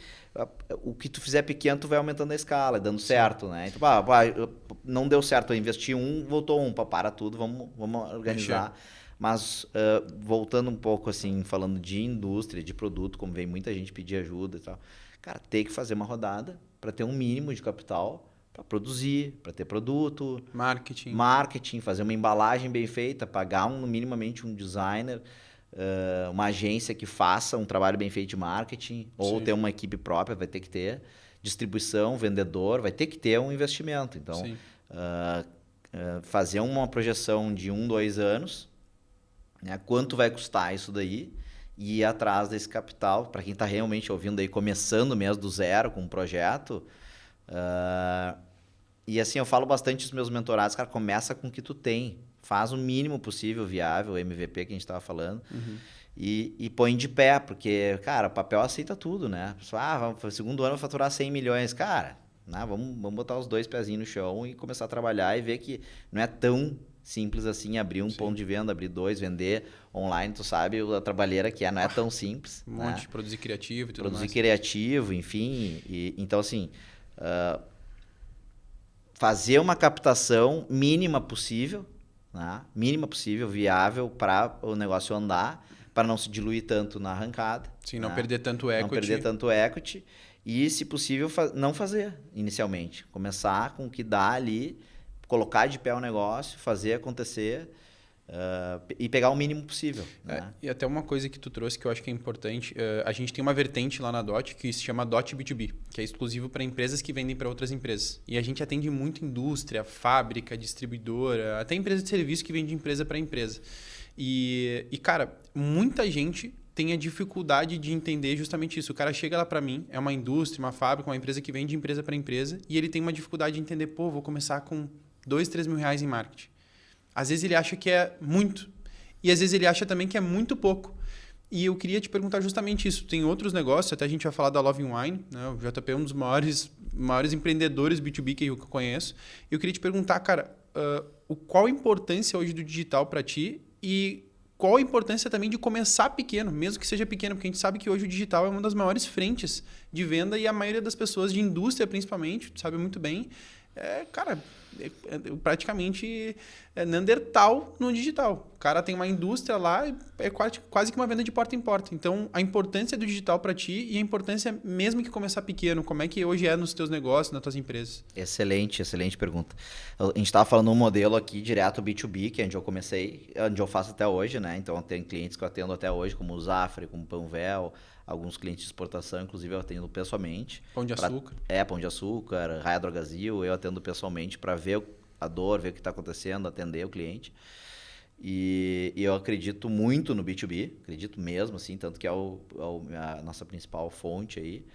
O que tu fizer pequeno, tu vai aumentando a escala, dando certo, né? Então, não deu certo, eu investi 1, voltou 1, para tudo, vamos organizar. Mas voltando um pouco, assim, falando de indústria, de produto, como vem muita gente pedir ajuda e tal, cara, tem que fazer uma rodada para ter um mínimo de capital para produzir, para ter produto. Marketing, fazer uma embalagem bem feita, pagar minimamente um designer, uma agência que faça um trabalho bem feito de marketing, ou ter uma equipe própria, vai ter que ter. Distribuição, vendedor, vai ter que ter um investimento. Então, fazer uma projeção de 1, 2 anos, né? Quanto vai custar isso daí e ir atrás desse capital, para quem está realmente ouvindo aí, começando mesmo do zero com um projeto. E assim, eu falo bastante dos meus mentorados, cara, começa com o que tu tem, faz o mínimo possível viável, o MVP que a gente estava falando, e põe de pé, porque, cara, o papel aceita tudo, né? Segundo ano eu vou faturar 100 milhões, cara, né? Vamos botar os 2 pezinhos no chão e começar a trabalhar e ver que não é tão simples assim, abrir um ponto de venda, abrir 2, vender online, tu sabe a trabalheira que não é tão simples. Um monte de produzir criativo e tudo mais. Produzir criativo, enfim. Então, assim, fazer uma captação mínima possível, né? Mínima possível, viável para o negócio andar, para não se diluir tanto na arrancada. Sim, não perder tanto equity. Não perder tanto equity e, se possível, não fazer inicialmente. Começar com o que dá ali, colocar de pé o negócio, fazer acontecer e pegar o mínimo possível. Né? E até uma coisa que tu trouxe que eu acho que é importante, a gente tem uma vertente lá na DOT que se chama DOT B2B, que é exclusivo para empresas que vendem para outras empresas. E a gente atende muito indústria, fábrica, distribuidora, até empresa de serviço que vende empresa para empresa. E, cara, muita gente tem a dificuldade de entender justamente isso. O cara chega lá para mim, é uma indústria, uma fábrica, uma empresa que vende empresa para empresa, e ele tem uma dificuldade de entender, vou começar com 2, 3 mil reais em marketing. Às vezes ele acha que é muito. E às vezes ele acha também que é muito pouco. E eu queria te perguntar justamente isso. Tem outros negócios, até a gente vai falar da Love Wine, né? O JP é um dos maiores empreendedores B2B que eu conheço. E eu queria te perguntar, cara, qual a importância hoje do digital para ti e qual a importância também de começar pequeno, mesmo que seja pequeno, porque a gente sabe que hoje o digital é uma das maiores frentes de venda e a maioria das pessoas de indústria, principalmente, tu sabe muito bem, praticamente Neandertal no digital. O cara tem uma indústria lá, é quase que uma venda de porta em porta. Então, a importância do digital para ti e a importância mesmo que começar pequeno, como é que hoje é nos teus negócios, nas tuas empresas? Excelente pergunta. A gente estava falando um modelo aqui direto B2B, que é onde eu comecei, onde eu faço até hoje, né? Então, tem clientes que eu atendo até hoje, como o Zafre, como o Panvel, alguns clientes de exportação, inclusive eu atendo pessoalmente. Pão de açúcar. Pão de açúcar, Raia Drogazil, eu atendo pessoalmente para ver a dor, ver o que está acontecendo, atender o cliente. E eu acredito muito no B2B, acredito mesmo, assim, tanto que é a nossa principal fonte aí.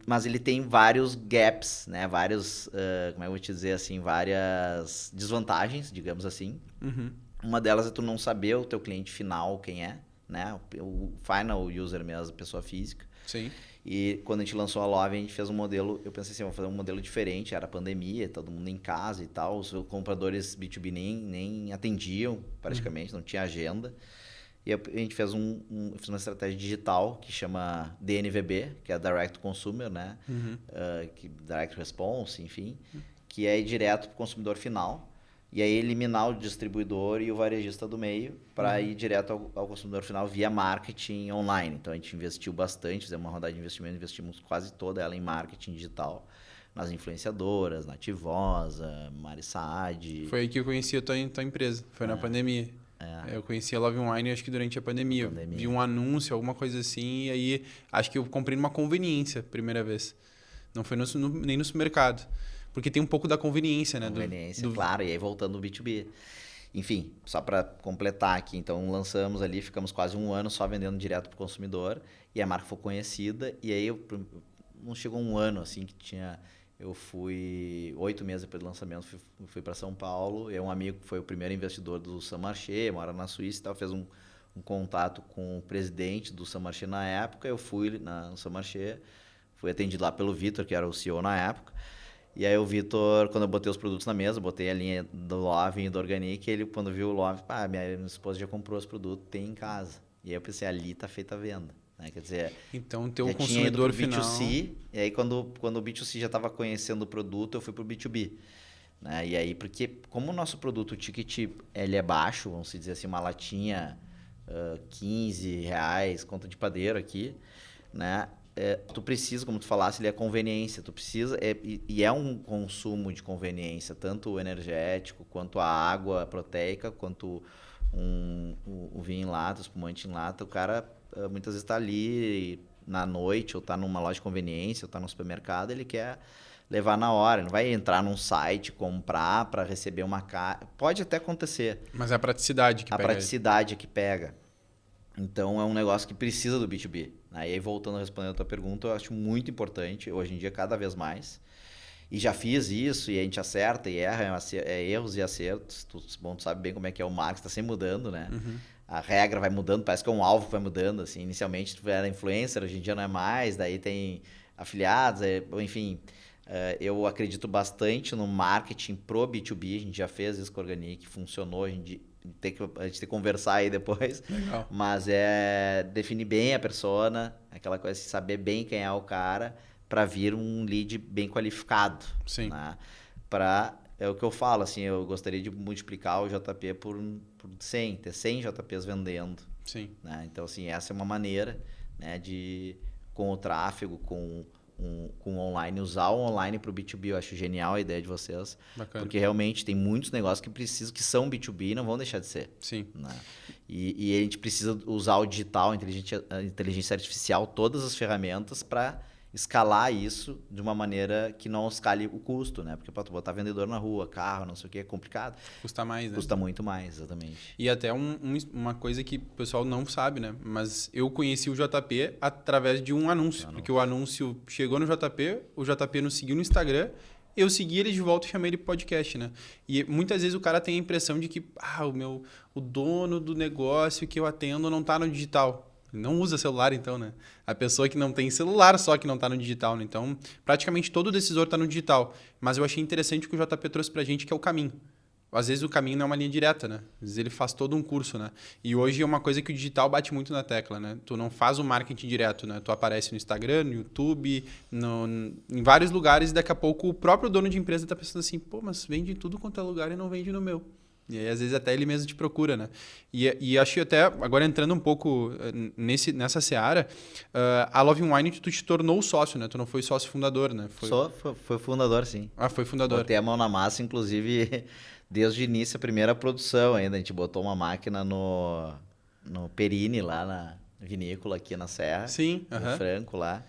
Mas ele tem vários gaps, né? Vários, como é que eu vou te dizer assim, várias desvantagens, digamos assim. Uma delas é tu não saber o teu cliente final quem é, né? O final user mesmo, pessoa física. Sim. E quando a gente lançou a Love, a gente fez um modelo, eu pensei assim, vamos fazer um modelo diferente, era pandemia, todo mundo em casa e tal, os compradores B2B nem atendiam praticamente, não tinha agenda. E a gente fez fez uma estratégia digital que chama DNVB, que é Direct to Consumer, né? Direct Response, enfim, que é ir direto para o consumidor final. E aí eliminar o distribuidor e o varejista do meio para ir direto ao consumidor final via marketing online. Então a gente investiu bastante, fizemos uma rodada de investimento, investimos quase toda ela em marketing digital, nas influenciadoras, Nativosa, Mari Saad. Foi aí que eu conheci a tua empresa, foi na pandemia. Eu conheci a Love Wine acho que durante a pandemia. Vi um anúncio, alguma coisa assim, e aí acho que eu comprei numa conveniência primeira vez. Não foi nem no supermercado. Porque tem um pouco da conveniência, né? Conveniência, claro. E aí voltando no B2B. Enfim, só para completar aqui. Então, lançamos ali, ficamos quase um ano só vendendo direto para o consumidor. E a marca foi conhecida. E aí, não chegou um ano, assim, que tinha... Eu fui 8 meses depois do lançamento, fui para São Paulo. E um amigo que foi o primeiro investidor do Saint-Marché, mora na Suíça e tal, fez um contato com o presidente do Saint-Marché na época. Eu fui no Saint-Marché, fui atendido lá pelo Vitor, que era o CEO na época. E aí o Vitor, quando eu botei os produtos na mesa, botei a linha do Love e do Organic, ele quando viu o Love, minha esposa já comprou os produtos, tem em casa. E aí eu pensei, ali tá feita a venda. Né? Quer dizer, então teu consumidor final... B2C, e aí quando o B2C já estava conhecendo o produto, eu fui pro B2B. Né? E aí, porque como o nosso produto, o ticket, ele é baixo, vamos dizer assim, uma latinha, R$15, conta de padeiro aqui, né? Tu precisa, como tu falasse, ele é conveniência. Tu precisa, e é um consumo de conveniência, tanto o energético, quanto a água proteica, quanto o vinho em lata, o espumante em lata. O cara muitas vezes está ali na noite, ou está numa loja de conveniência, ou está no supermercado, ele quer levar na hora. Ele não vai entrar num site, comprar para receber uma caixa. Pode até acontecer. Mas é a praticidade que pega. A praticidade é que pega. Então, é um negócio que precisa do B2B. Aí, voltando a responder a tua pergunta, eu acho muito importante, hoje em dia, cada vez mais. E já fiz isso, e a gente acerta e erra, erros e acertos. Tu sabe bem como é que é o marketing, está sempre mudando, né? A regra vai mudando, parece que é um alvo que vai mudando. Assim. Inicialmente, tu era influencer, hoje em dia não é mais, daí tem afiliados, enfim... eu acredito bastante no marketing pro B2B, a gente já fez isso com o Organic, funcionou, a gente tem que conversar aí depois. Legal. Mas é definir bem a persona, aquela coisa de saber bem quem é o cara, para vir um lead bem qualificado. Sim. Né? É o que eu falo, assim, eu gostaria de multiplicar o JP por 100, ter 100 JPs vendendo. Sim. Né? Então, assim, essa é uma maneira, né, com o tráfego, com o online, usar o online para o B2B, eu acho genial a ideia de vocês. Bacana. Porque realmente tem muitos negócios que são B2B e não vão deixar de ser. Sim. Né? E a gente precisa usar o digital, a inteligência artificial, todas as ferramentas para escalar isso de uma maneira que não escale o custo, né? Porque para tu botar vendedor na rua, carro, não sei o que, é complicado. Custa mais, né? Custa muito mais, exatamente. E até uma coisa que o pessoal não sabe, né? Mas eu conheci o JP através de um anúncio. Porque o anúncio chegou no JP, o JP nos seguiu no Instagram, eu segui ele de volta e chamei ele pro podcast, né? E muitas vezes o cara tem a impressão de que o dono do negócio que eu atendo não tá no digital. Não usa celular, então, né? A pessoa que não tem celular só que não está no digital, né? Então, praticamente todo decisor está no digital. Mas eu achei interessante o que o JP trouxe para a gente, que é o caminho. Às vezes o caminho não é uma linha direta, né? Às vezes ele faz todo um curso, né? E hoje é uma coisa que o digital bate muito na tecla, né? Tu não faz o marketing direto, né? Tu aparece no Instagram, no YouTube, em vários lugares e daqui a pouco o próprio dono de empresa está pensando assim, mas vende em tudo quanto é lugar e não vende no meu. E aí, às vezes, até ele mesmo te procura, né? E acho que até, agora entrando um pouco nessa seara, a Love Wine, tu te tornou sócio, né? Tu não foi sócio fundador, né? Foi fundador, sim. Ah, foi fundador. Botei a mão na massa, inclusive, desde o início, a primeira produção ainda. A gente botou uma máquina no Perini, lá na vinícola, aqui na Serra. Sim. No Franco, lá.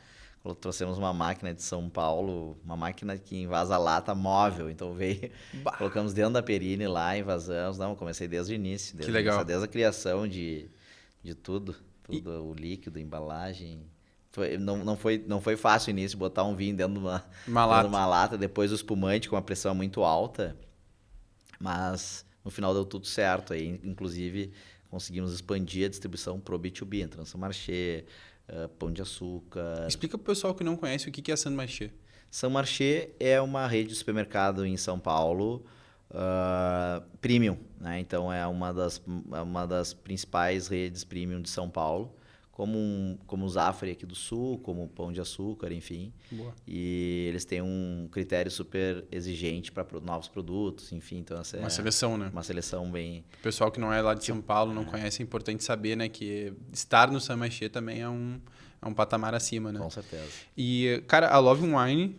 Trouxemos uma máquina de São Paulo, uma máquina que invasa lata móvel. Então colocamos dentro da Perini lá, invasamos. Não, comecei desde o início. Que legal. Desde a criação de tudo. O líquido, a embalagem. Não foi fácil o início botar um vinho dentro de uma lata. Depois o espumante com uma pressão muito alta. Mas no final deu tudo certo. Aí, inclusive, conseguimos expandir a distribuição pro B2B. Entrando no Saint-Marché, Pão de Açúcar. Explica pro pessoal que não conhece o que é Saint Marché. Saint Marché é uma rede de supermercado em São Paulo, premium, né? Então é uma das principais redes premium de São Paulo, como o Zafari aqui do Sul, como o Pão de Açúcar, enfim. Boa. E eles têm um critério super exigente para novos produtos, enfim. Então essa Uma seleção, né? Uma seleção bem... O pessoal que não é lá de São Paulo, não conhece, é importante saber, né, que estar no Saint Marché também é um patamar acima, né? Com certeza. E, cara, a Love Wine,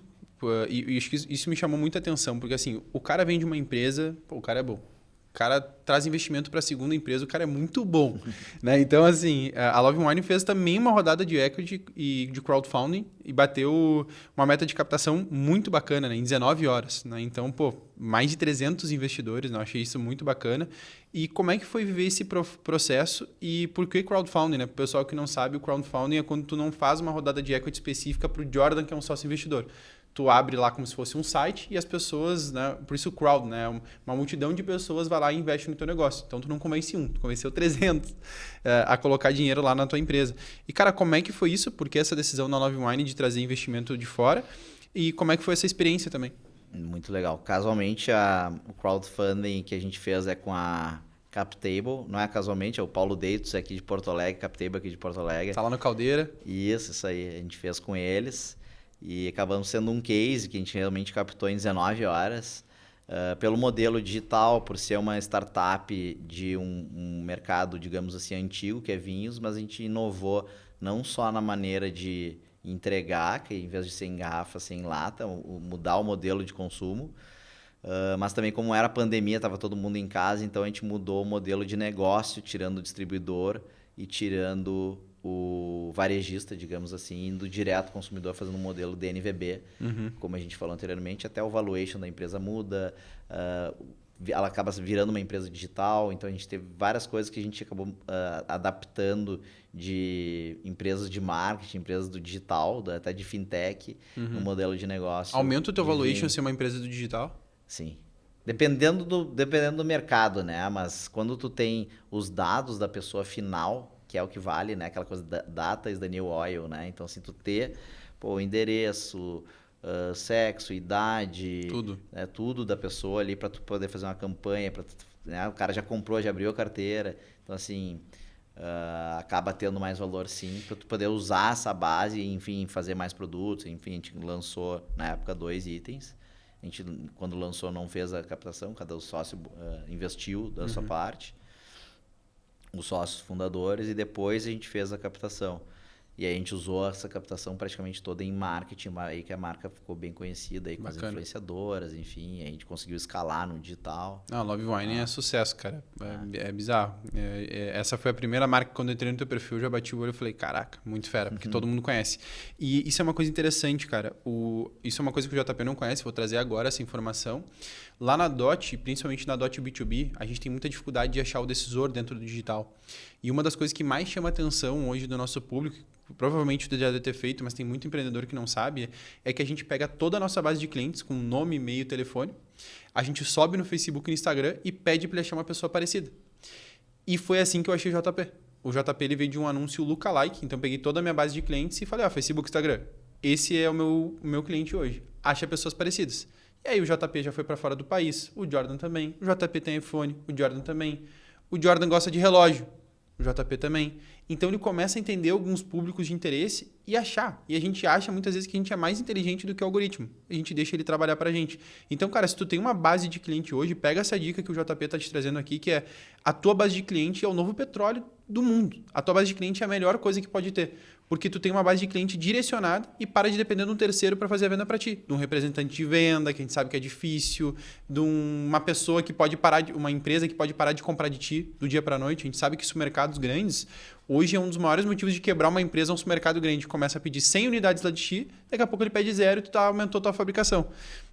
e acho que isso me chamou muita atenção, porque assim, o cara vem de uma empresa, o cara é bom. O cara traz investimento para a segunda empresa, o cara é muito bom, né? Então, assim, a Love Wine fez também uma rodada de equity e de crowdfunding e bateu uma meta de captação muito bacana, né? Em 19 horas, né? Então, mais de 300 investidores, né? Eu achei isso muito bacana. E como é que foi viver esse processo e por que crowdfunding, né? Para o pessoal que não sabe, o crowdfunding é quando tu não faz uma rodada de equity específica para o Jordan, que é um sócio investidor. Tu abre lá como se fosse um site e as pessoas, né? Por isso o crowd, né? Uma multidão de pessoas vai lá e investe no teu negócio. Então tu não convence tu convenceu 300 a colocar dinheiro lá na tua empresa. E cara, como é que foi isso? Por que essa decisão na Love Wine de trazer investimento de fora? E como é que foi essa experiência também? Muito legal. Casualmente, o crowdfunding que a gente fez é com a CapTable. Não é casualmente, é o Paulo Deitos aqui de Porto Alegre, CapTable aqui de Porto Alegre. Tá lá no Caldeira. Isso aí. A gente fez com eles. E acabamos sendo um case que a gente realmente captou em 19 horas. Pelo modelo digital, por ser uma startup de um mercado, digamos assim, antigo, que é vinhos, mas a gente inovou não só na maneira de entregar, que em vez de ser em garrafa, ser em lata, mudar o modelo de consumo, mas também como era a pandemia, estava todo mundo em casa, então a gente mudou o modelo de negócio, tirando o distribuidor e tirando o varejista, digamos assim, indo direto ao consumidor, fazendo um modelo DNVB, como a gente falou anteriormente, até o valuation da empresa muda, ela acaba virando uma empresa digital, então a gente teve várias coisas que a gente acabou adaptando de empresas de marketing, empresas do digital, até de fintech, no modelo de negócio. Aumenta o teu valuation ser uma empresa do digital? Sim. Dependendo do mercado, né? Mas quando tu tem os dados da pessoa final, que é o que vale, né? Aquela coisa data is the new oil, né? Então, assim, tu ter o endereço, sexo, idade, tudo da pessoa ali para tu poder fazer uma campanha, né? O cara já comprou, já abriu a carteira, então assim acaba tendo mais valor sim, para tu poder usar essa base e, enfim, fazer mais produtos. Enfim, a gente lançou na época 2 itens. A gente, quando lançou, não fez a captação, cada sócio investiu da sua parte, os sócios fundadores, e depois a gente fez a captação. E aí a gente usou essa captação praticamente toda em marketing, aí que a marca ficou bem conhecida aí com as influenciadoras, enfim, a gente conseguiu escalar no digital. Não, a Love Wine é sucesso, cara. É bizarro. Essa foi a primeira marca que quando eu entrei no teu perfil, eu já bati o olho e falei, caraca, muito fera, porque todo mundo conhece. E isso é uma coisa interessante, cara. Isso é uma coisa que o JP não conhece, vou trazer agora essa informação. Lá na DOT, principalmente na DOT B2B, a gente tem muita dificuldade de achar o decisor dentro do digital. E uma das coisas que mais chama atenção hoje do nosso público, provavelmente tu já deve ter feito, mas tem muito empreendedor que não sabe, é que a gente pega toda a nossa base de clientes com nome, e-mail, telefone, a gente sobe no Facebook e no Instagram e pede para ele achar uma pessoa parecida. E foi assim que eu achei o JP. O JP ele veio de um anúncio lookalike, então eu peguei toda a minha base de clientes e falei, Facebook, Instagram, esse é o meu cliente hoje, acha pessoas parecidas. E aí o JP já foi para fora do país, o Jordan também, o JP tem iPhone, o Jordan também, o Jordan gosta de relógio, o JP também. Então ele começa a entender alguns públicos de interesse e achar. E a gente acha muitas vezes que a gente é mais inteligente do que o algoritmo. A gente deixa ele trabalhar pra gente. Então, cara, se tu tem uma base de cliente hoje, pega essa dica que o JP tá te trazendo aqui, que é a tua base de cliente é o novo petróleo do mundo. A tua base de cliente é a melhor coisa que pode ter. Porque tu tem uma base de cliente direcionada e para de depender de um terceiro para fazer a venda para ti. De um representante de venda, que a gente sabe que é difícil, de uma pessoa que pode parar, uma empresa que pode parar de comprar de ti do dia para a noite. A gente sabe que supermercados grandes, hoje é um dos maiores motivos de quebrar uma empresa, um supermercado grande. Começa a pedir 100 unidades lá de ti, daqui a pouco ele pede 0 e tu aumentou tua fabricação.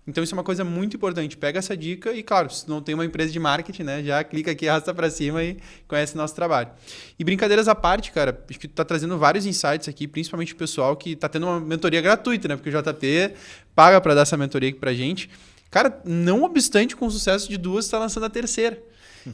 Então isso é uma coisa muito importante. Pega essa dica e, claro, se não tem uma empresa de marketing, né, já clica aqui, arrasta para cima e conhece nosso trabalho. E brincadeiras à parte, cara, acho que tu tá trazendo vários insights aqui, principalmente o pessoal que tá tendo uma mentoria gratuita, né? Porque o JP paga para dar essa mentoria aqui pra gente. Cara, não obstante com o sucesso de 2, tá lançando a terceira.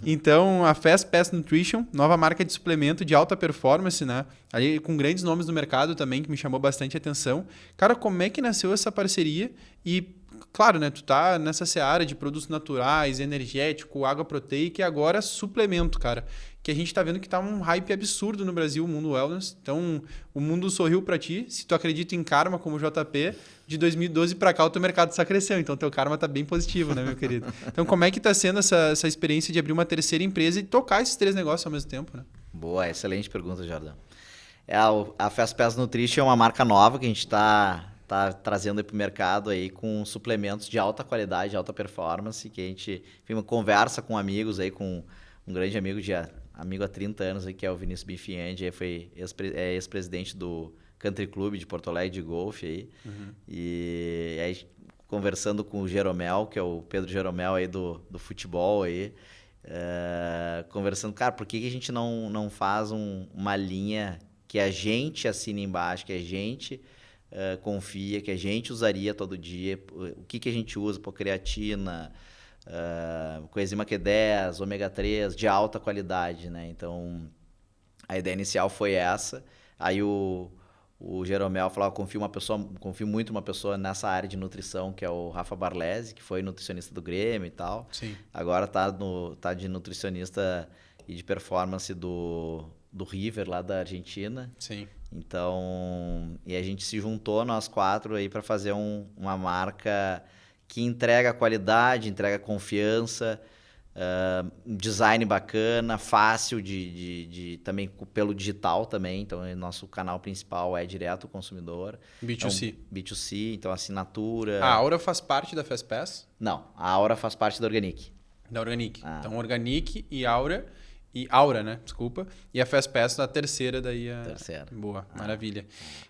Então, a Fast Pass Nutrition, nova marca de suplemento de alta performance, né? Ali com grandes nomes no mercado também, que me chamou bastante atenção. Cara, como é que nasceu essa parceria? E, claro, né? Tu tá nessa seara de produtos naturais, energético, água proteica e agora suplemento, cara. Que a gente tá vendo que tá um hype absurdo no Brasil, o mundo wellness. Então, o mundo sorriu para ti. Se tu acredita em karma como JP, de 2012 para cá o teu mercado só cresceu. Então, teu karma tá bem positivo, né, meu querido? Então, como é que tá sendo essa experiência de abrir uma terceira empresa e tocar esses 3 negócios ao mesmo tempo, né? Boa, excelente pergunta, Jordão. A Fast Pass Nutrition é uma marca nova que a gente tá trazendo para o mercado aí com suplementos de alta qualidade, alta performance, que a gente conversa com amigos aí, com um grande amigo há 30 anos aí, que é o Vinícius Bifiandi, foi ex-presidente do Country Club de Porto Alegre de golfe aí. E aí conversando com o Jeromel, que é o Pedro Jeromel aí do futebol aí, conversando, cara, por que a gente não faz uma linha que a gente assina embaixo, que a gente confia, que a gente usaria todo dia, o que a gente usa, creatina, coenzima Q10, ômega 3, de alta qualidade, né? Então, a ideia inicial foi essa. Aí o Jeromel falou, confio muito uma pessoa nessa área de nutrição, que é o Rafa Barlesi, que foi nutricionista do Grêmio e tal. Sim. Agora tá de nutricionista e de performance do River, lá da Argentina. Sim. Então, e a gente se juntou, nós 4, aí para fazer uma marca que entrega qualidade, entrega confiança, design bacana, fácil também pelo digital também. Então, nosso canal principal é direto ao consumidor. B2C. B2C, então assinatura. A Aura faz parte da Fast Pass? Não, a Aura faz parte da Organic. Da Organic. Então, Organic e Aura... Aura, né? Desculpa. E a Fast Pass na terceira daí. Terceira. Boa, maravilha.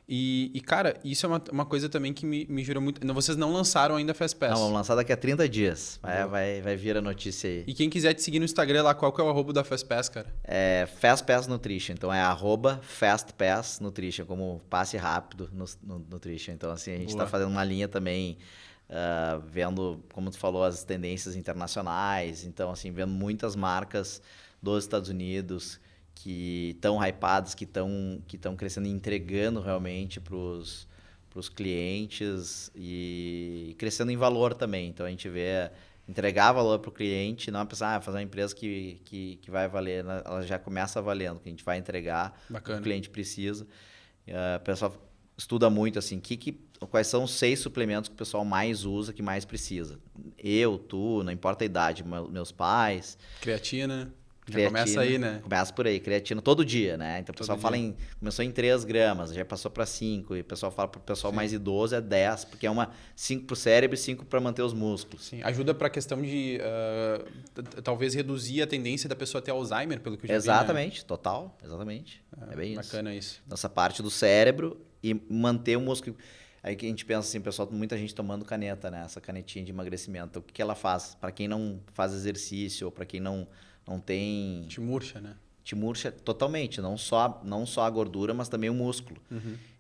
E, cara, isso é uma coisa também que me gerou muito... Vocês não lançaram ainda a Fast Pass? Não, vamos lançar daqui a 30 dias. Vai vir a notícia aí. E quem quiser te seguir no Instagram lá, qual que é o arroba da Fast Pass, cara? É Fast Pass Nutrition. Então é @Fast Pass Nutrition, como passe rápido no Nutrition. Então, assim, a gente está fazendo uma linha também... vendo, como tu falou, as tendências internacionais. Então, assim, vendo muitas marcas dos Estados Unidos que estão hypadas, que estão crescendo e entregando realmente para os clientes e crescendo em valor também. Então, a gente vê entregar valor para o cliente, não pensar, fazer uma empresa que vai valer, ela já começa valendo, que a gente vai entregar o que o cliente precisa. O pessoal estuda muito assim, quais são os 6 suplementos que o pessoal mais usa, que mais precisa. Eu, tu, não importa a idade, meus pais. Creatina. Já começa aí, né? Começa por aí, creatina todo dia, né? Então o pessoal começou em 3 gramas, já passou para 5, e o pessoal fala para o pessoal mais idoso é 10, porque é 5 para o cérebro e 5 para manter os músculos. Sim, ajuda para a questão de talvez reduzir a tendência da pessoa ter Alzheimer, pelo que eu já vi, Exatamente, né? Total, exatamente. É bem isso. Bacana isso. Nossa parte do cérebro e manter o músculo. Aí que a gente pensa assim, pessoal, muita gente tomando caneta, né? Essa canetinha de emagrecimento. Então, o que ela faz? Para quem não faz exercício ou para quem não tem... Te murcha, né? Te murcha totalmente, não só a gordura, mas também o músculo.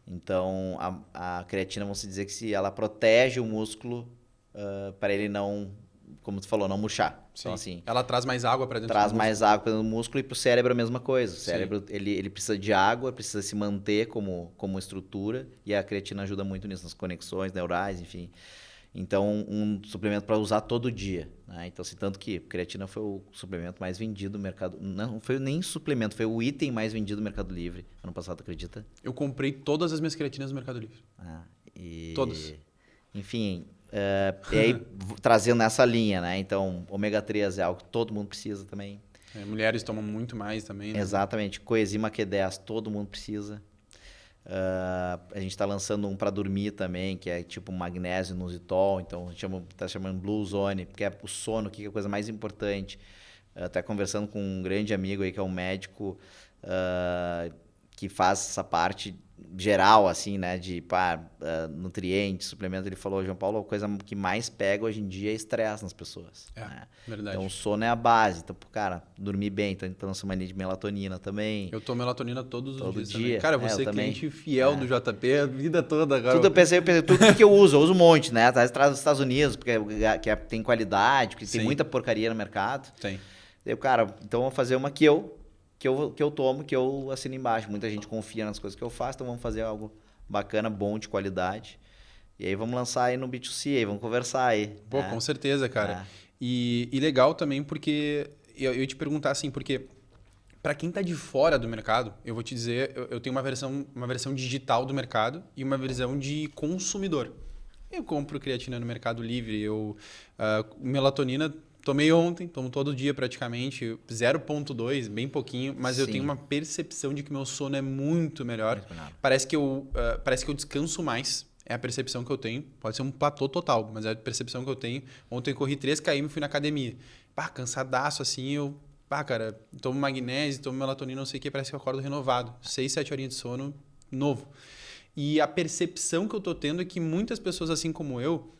Então, a creatina, vamos dizer que ela protege o músculo para ele não, como tu falou, não murchar. Então, assim, ela traz mais água para dentro do músculo. Traz mais água para dentro do músculo e para o cérebro a mesma coisa. O cérebro, ele precisa de água, precisa se manter como estrutura e a creatina ajuda muito nisso, nas conexões neurais, enfim. Então, um suplemento para usar todo dia, né? Então, assim, tanto que creatina foi o suplemento mais vendido no mercado... Não foi nem suplemento, foi o item mais vendido no Mercado Livre. Ano passado, acredita? Eu comprei todas as minhas creatinas no Mercado Livre. Todas. Enfim, e aí trazendo essa linha, né? Então, ômega 3 é algo que todo mundo precisa também. Mulheres tomam muito mais também, né? Exatamente. Coenzima Q10, todo mundo precisa. A gente está lançando um para dormir também, que é tipo magnésio inositol, então a gente está chamando Blue Zone, porque é o sono, que é a coisa mais importante. Até conversando com um grande amigo aí, que é um médico que faz essa parte geral, assim, né, de nutrientes, suplementos. Ele falou, João Paulo, a coisa que mais pega hoje em dia é estresse nas pessoas. Né? Verdade. Então, o sono é a base. Então, cara, dormir bem. Então, essa mania de melatonina também. Eu tomo melatonina todos os dias dia. Também. Cara, você é cliente fiel do JP a vida toda. Agora. Tudo eu pensei tudo que eu uso um monte, né? Traz dos Estados Unidos, porque tem qualidade, porque tem muita porcaria no mercado. Tem. Eu, cara, então vamos fazer uma que eu tomo, que eu assino embaixo. Muita gente confia nas coisas que eu faço, então vamos fazer algo bacana, bom, de qualidade. E aí vamos lançar aí no B2C, aí vamos conversar aí. Pô, né? com certeza, cara. E legal também porque eu ia te perguntar assim, porque para quem tá de fora do mercado, eu vou te dizer, eu tenho uma versão digital do mercado e uma versão de consumidor. Eu compro creatina no Mercado Livre, melatonina tomei ontem, tomo todo dia praticamente, 0,2, bem pouquinho, mas eu Sim. tenho uma percepção de que meu sono é muito melhor. Muito melhor. Parece que eu descanso mais. É a percepção que eu tenho. Pode ser um platô total, mas é a percepção que eu tenho. Ontem eu corri 3 km e fui na academia. Pá, cansadaço assim, cara, tomo magnésio, tomo melatonina, não sei o que, parece que eu acordo renovado. 6, 7 horinhas de sono, novo. E a percepção que eu tô tendo é que muitas pessoas, assim como eu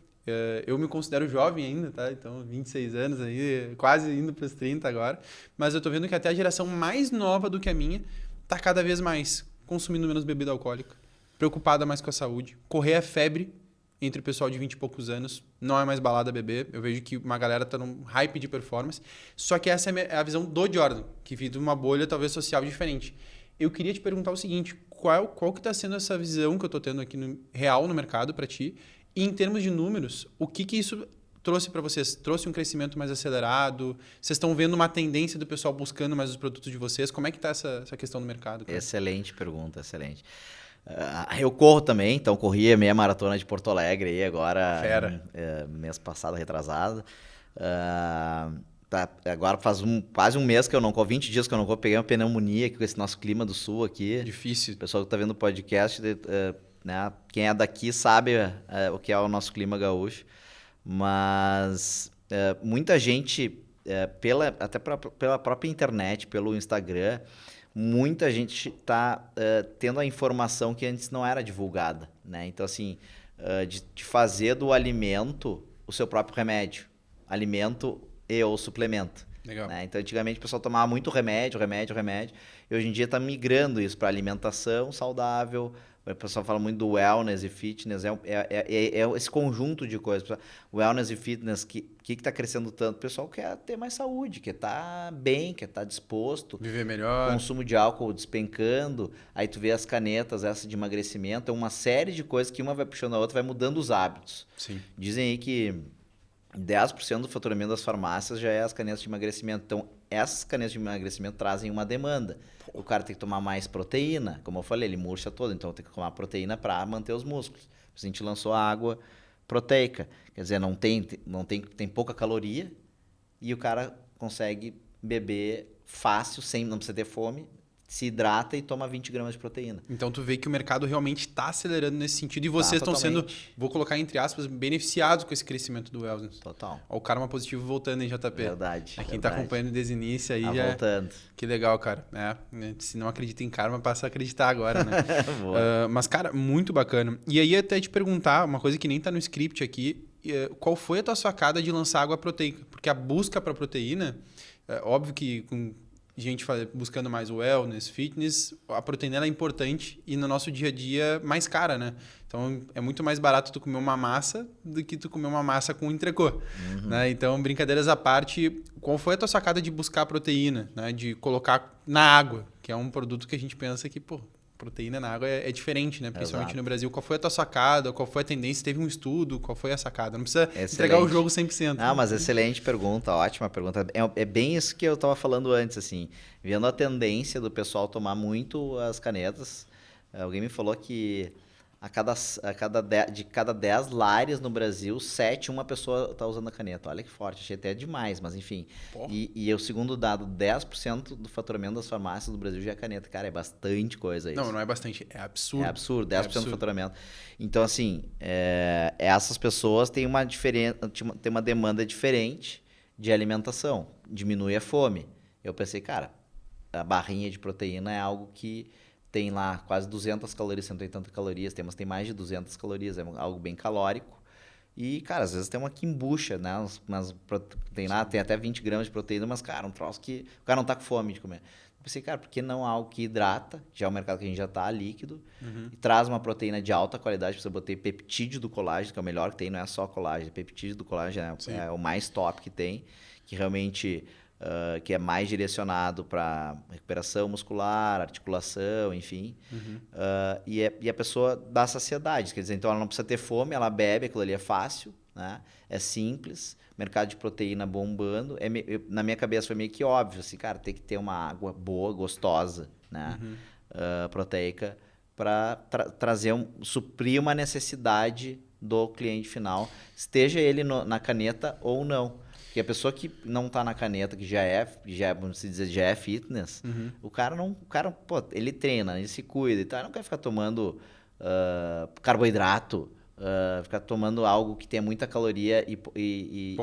me considero jovem ainda, tá? Então, 26 anos aí, quase indo para os 30 agora. Mas eu tô vendo que até a geração mais nova do que a minha tá cada vez mais consumindo menos bebida alcoólica, preocupada mais com a saúde. Correr é febre entre o pessoal de 20 e poucos anos. Não é mais balada beber. Eu vejo que uma galera tá num hype de performance. Só que essa é a visão do Jordan, que vive de uma bolha talvez social diferente. Eu queria te perguntar o seguinte, qual que está sendo essa visão que eu estou tendo aqui real no mercado para ti? E em termos de números, o que isso trouxe para vocês? Trouxe um crescimento mais acelerado? Vocês estão vendo uma tendência do pessoal buscando mais os produtos de vocês? Como é que está essa questão do mercado, cara? Excelente pergunta, excelente. Eu corro também, então corri a meia maratona de Porto Alegre aí agora, mês passado, retrasado. Agora faz quase um mês que eu não corro, 20 dias que eu não corro, peguei uma pneumonia aqui com esse nosso clima do sul aqui. Difícil. O pessoal que está vendo o podcast, né, quem é daqui sabe o que é o nosso clima gaúcho, mas muita gente, até pela própria internet, pelo Instagram, muita gente está tendo a informação que antes não era divulgada, né? Então, assim, de fazer do alimento o seu próprio remédio. Alimento ou suplemento. Legal. Né? Então, antigamente o pessoal tomava muito remédio. E hoje em dia está migrando isso para alimentação saudável. O pessoal fala muito do wellness e fitness. É esse conjunto de coisas. Wellness e fitness, que está crescendo tanto? O pessoal quer ter mais saúde, quer estar bem, quer estar disposto. Viver melhor. Consumo de álcool despencando. Aí tu vê as canetas, essa de emagrecimento. É uma série de coisas que uma vai puxando a outra, vai mudando os hábitos. Sim. Dizem aí que 10% do faturamento das farmácias já é as canetas de emagrecimento. Então, essas canetas de emagrecimento trazem uma demanda. O cara tem que tomar mais proteína. Como eu falei, ele murcha todo. Então, tem que tomar proteína para manter os músculos. A gente lançou a água proteica. Quer dizer, tem pouca caloria e o cara consegue beber fácil, não precisa ter fome, se hidrata e toma 20 gramas de proteína. Então tu vê que o mercado realmente está acelerando nesse sentido e vocês estão sendo, vou colocar entre aspas, beneficiados com esse crescimento do wellness. Total. Olha o karma positivo voltando em JP. Verdade. Quem está acompanhando desde o início aí já... voltando. Que legal, cara. Se não acredita em karma, passa a acreditar agora, né? Mas, cara, muito bacana. E aí até te perguntar, uma coisa que nem está no script aqui, qual foi a tua sacada de lançar água proteica? Porque a busca para proteína, óbvio que com gente buscando mais wellness, fitness, a proteína ela é importante e no nosso dia a dia mais cara, né? Então é muito mais barato tu comer uma massa do que tu comer uma massa com entrecô. Né? Então, brincadeiras à parte, qual foi a tua sacada de buscar proteína, né? De colocar na água, que é um produto que a gente pensa que, proteína na água é diferente, né? Principalmente Exato. No Brasil. Qual foi a tua sacada? Qual foi a tendência? Teve um estudo? Qual foi a sacada? Não precisa entregar o jogo 100%. Não, mas excelente pergunta, ótima pergunta. É bem isso que eu estava falando antes, assim. Vendo a tendência do pessoal tomar muito as canetas. Alguém me falou que de cada 10 lares no Brasil, 7, uma pessoa está usando a caneta. Olha que forte, achei até demais, mas enfim. E o segundo dado, 10% do faturamento das farmácias do Brasil já é caneta. Cara, é bastante coisa isso. Não é bastante, é absurdo. É absurdo, 10% do faturamento. Então, assim, essas pessoas têm uma demanda diferente de alimentação. Diminui a fome. Eu pensei, cara, a barrinha de proteína é algo que tem lá quase 200 calorias, 180 calorias, tem mais de 200 calorias, é algo bem calórico. E, cara, às vezes tem uma quimbucha, né? Tem até 20 gramas de proteína, mas, cara, um troço que o cara não tá com fome de comer. Eu pensei, cara, por que não algo que hidrata, já é um mercado que a gente já tá líquido, e traz uma proteína de alta qualidade, você botei peptídeo do colágeno, que é o melhor que tem, não é só colágeno, peptídeo do colágeno é o mais top que tem, que realmente que é mais direcionado para recuperação muscular, articulação, enfim. E a pessoa dá saciedade, quer dizer, então ela não precisa ter fome, ela bebe, aquilo ali é fácil, né? É simples, mercado de proteína bombando. Na minha cabeça foi meio que óbvio, assim, cara, tem que ter uma água boa, gostosa, né? Proteica, para suprir uma necessidade do cliente final, esteja ele na caneta ou não. Porque a pessoa que não tá na caneta, que vamos dizer, já é fitness, o cara, pô, ele treina, ele se cuida e tal, não quer ficar tomando carboidrato, ficar tomando algo que tenha muita caloria e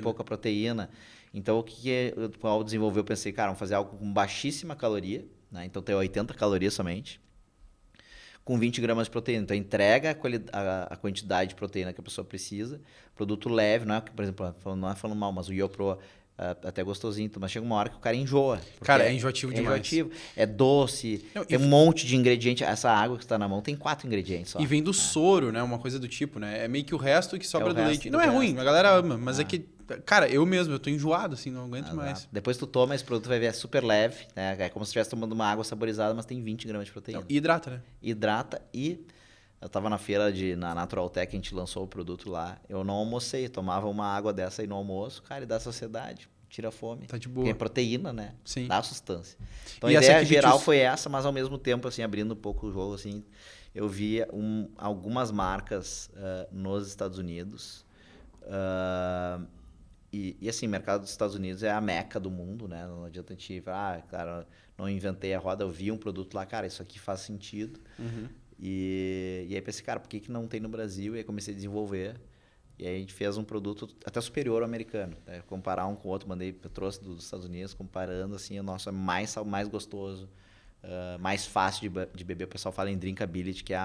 pouca proteína. Então, ao desenvolver, eu pensei, cara, vamos fazer algo com baixíssima caloria, né? Então tem 80 calorias somente, com 20 gramas de proteína. Então, entrega a quantidade de proteína que a pessoa precisa. Produto leve, não é, por exemplo, não é falando mal, mas o YoPro até gostosinho, mas chega uma hora que o cara enjoa. Cara, é enjoativo demais. Enjoativo, é doce, tem um monte de ingrediente. Essa água que está na mão tem 4 ingredientes só. E vem do soro, né? Uma coisa do tipo, né? É meio que o resto que sobra do leite. Não é ruim, a galera ama, mas é que... Cara, eu tô enjoado, assim, não aguento mais. Depois tu toma esse produto, vai ver, é super leve, né? É como se estivesse tomando uma água saborizada, mas tem 20 gramas de proteína. E hidrata, né? Hidrata e... Eu tava na feira na Natural Tech, a gente lançou o produto lá. Eu não almocei, tomava uma água dessa aí no almoço, cara, e dá saciedade, tira a fome. Tá de boa. Porque é proteína, né? Sim. Dá sustância. Então e a ideia geral foi essa, mas ao mesmo tempo, assim, abrindo um pouco o jogo, assim, eu via algumas marcas nos Estados Unidos. E assim, o mercado dos Estados Unidos é a meca do mundo, né? Não adianta a gente falar, cara, não inventei a roda, eu vi um produto lá, cara, isso aqui faz sentido. E aí pensei, cara, por que não tem no Brasil? E aí comecei a desenvolver. E aí a gente fez um produto até superior ao americano. Né? Comparar um com o outro, eu trouxe dos Estados Unidos, comparando, assim, o nosso é mais gostoso, mais fácil de beber. O pessoal fala em drinkability, que é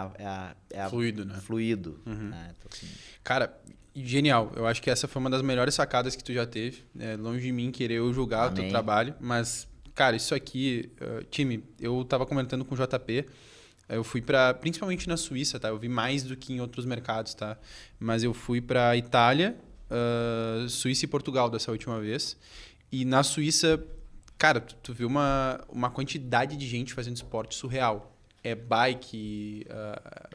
fluido, né? Fluido. Né? Então, assim... Cara, genial. Eu acho que essa foi uma das melhores sacadas que tu já teve. Longe de mim querer eu julgar o teu trabalho, mas, cara, isso aqui... time, eu tava comentando com o JP... Eu fui principalmente na Suíça, tá? Eu vi mais do que em outros mercados, tá? Mas eu fui para Itália, Suíça e Portugal dessa última vez. E na Suíça, cara, tu viu uma quantidade de gente fazendo esporte surreal. É bike,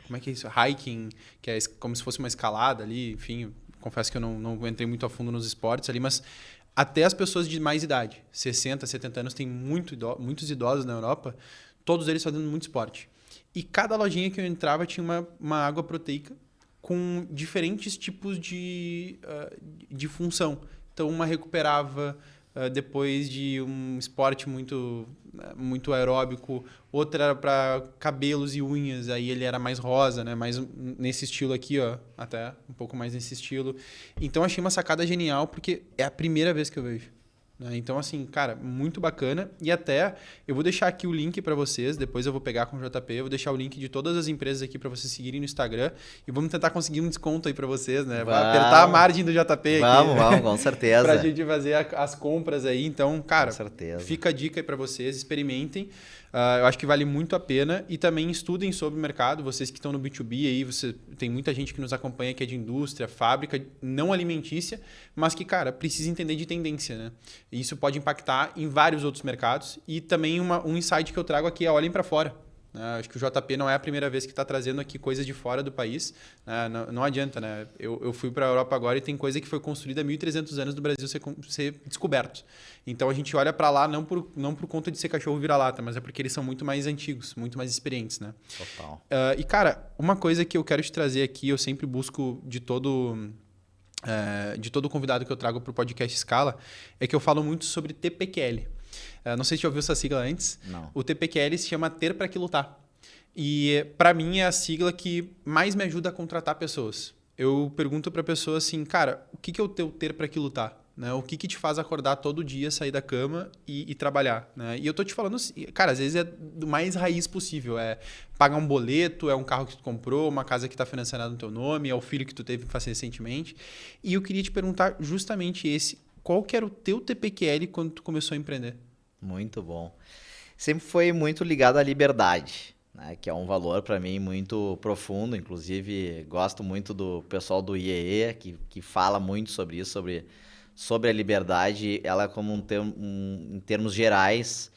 como é que é isso? Hiking, que é como se fosse uma escalada ali, enfim. Confesso que eu não entrei muito a fundo nos esportes ali, mas até as pessoas de mais idade, 60, 70 anos, tem muitos idosos na Europa, todos eles fazendo muito esporte. E cada lojinha que eu entrava tinha uma água proteica com diferentes tipos de função. Então, uma recuperava depois de um esporte muito aeróbico, outra era para cabelos e unhas, aí ele era mais rosa, né? Mais nesse estilo aqui, ó, até um pouco mais nesse estilo. Então, achei uma sacada genial, porque é a primeira vez que eu vejo. Então, assim, cara, muito bacana. E até, eu vou deixar aqui o link para vocês, depois eu vou pegar com o JP, eu vou deixar o link de todas as empresas aqui para vocês seguirem no Instagram e vamos tentar conseguir um desconto aí para vocês, né? Vai apertar a margem do JP aqui. Vamos, com certeza. Pra gente fazer as compras aí. Então, cara, com certeza. Fica a dica aí para vocês, experimentem. Eu acho que vale muito a pena e também estudem sobre o mercado. Vocês que estão no B2B aí, tem muita gente que nos acompanha que é de indústria, fábrica, não alimentícia, mas que, cara, precisa entender de tendência, né? E isso pode impactar em vários outros mercados. E também um insight que eu trago aqui é olhem para fora. Acho que o JP não é a primeira vez que está trazendo aqui coisa de fora do país. Não adianta, né? Eu fui para a Europa agora e tem coisa que foi construída há 1.300 anos do Brasil ser descoberto. Então a gente olha para lá não por conta de ser cachorro vira-lata, mas é porque eles são muito mais antigos, muito mais experientes, né? Total. E cara, uma coisa que eu quero te trazer aqui, eu sempre busco de todo convidado que eu trago para o podcast Scala, é que eu falo muito sobre TPQL. Não sei se já ouviu essa sigla antes. Não. O TPQL se chama Ter para Que Lutar. E, para mim, é a sigla que mais me ajuda a contratar pessoas. Eu pergunto para a pessoa assim, cara, o que é o teu ter para que lutar? Né? O que te faz acordar todo dia, sair da cama e trabalhar? Né? E eu tô te falando assim, cara, às vezes é do mais raiz possível. É pagar um boleto, é um carro que tu comprou, uma casa que está financiada no teu nome, é o filho que tu teve recentemente. E eu queria te perguntar justamente qual que era o teu TPQL quando tu começou a empreender? Muito bom. Sempre foi muito ligado à liberdade, né? Que é um valor para mim muito profundo. Inclusive, gosto muito do pessoal do IEE, que fala muito sobre isso, sobre a liberdade, ela como em termos gerais,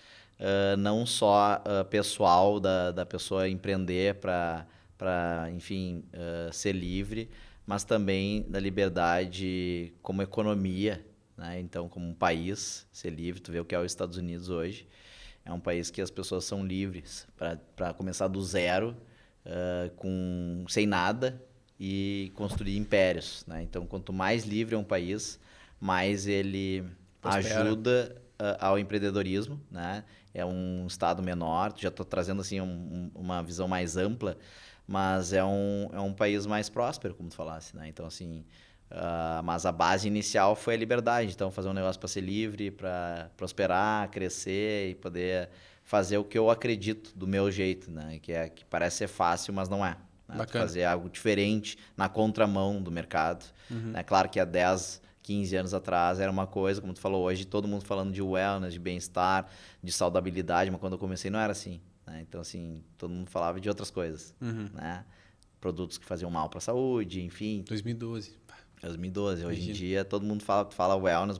não só pessoal da pessoa empreender para, enfim, ser livre, mas também da liberdade como economia, né? Então, como um país ser livre, tu vê o que é os Estados Unidos hoje, é um país que as pessoas são livres para começar do zero, sem nada, e construir impérios, né? Então, quanto mais livre é um país, mais ele Prospera. ajuda ao empreendedorismo, né? É um estado menor, já estou trazendo assim uma visão mais ampla, mas é um país mais próspero, como tu falasse, né? Então, assim, mas a base inicial foi a liberdade. Então, fazer um negócio para ser livre, para prosperar, crescer e poder fazer o que eu acredito do meu jeito, né? Que parece ser fácil, mas não é. Né? Bacana. Fazer algo diferente na contramão do mercado. Né? Claro que há 10, 15 anos atrás era uma coisa, como tu falou, hoje todo mundo falando de wellness, de bem-estar, de saudabilidade, mas quando eu comecei não era assim. Né? Então, assim, todo mundo falava de outras coisas. Né? Produtos que faziam mal para a saúde, enfim. 2012. 2012. Hoje em Imagina. dia todo mundo fala wellness,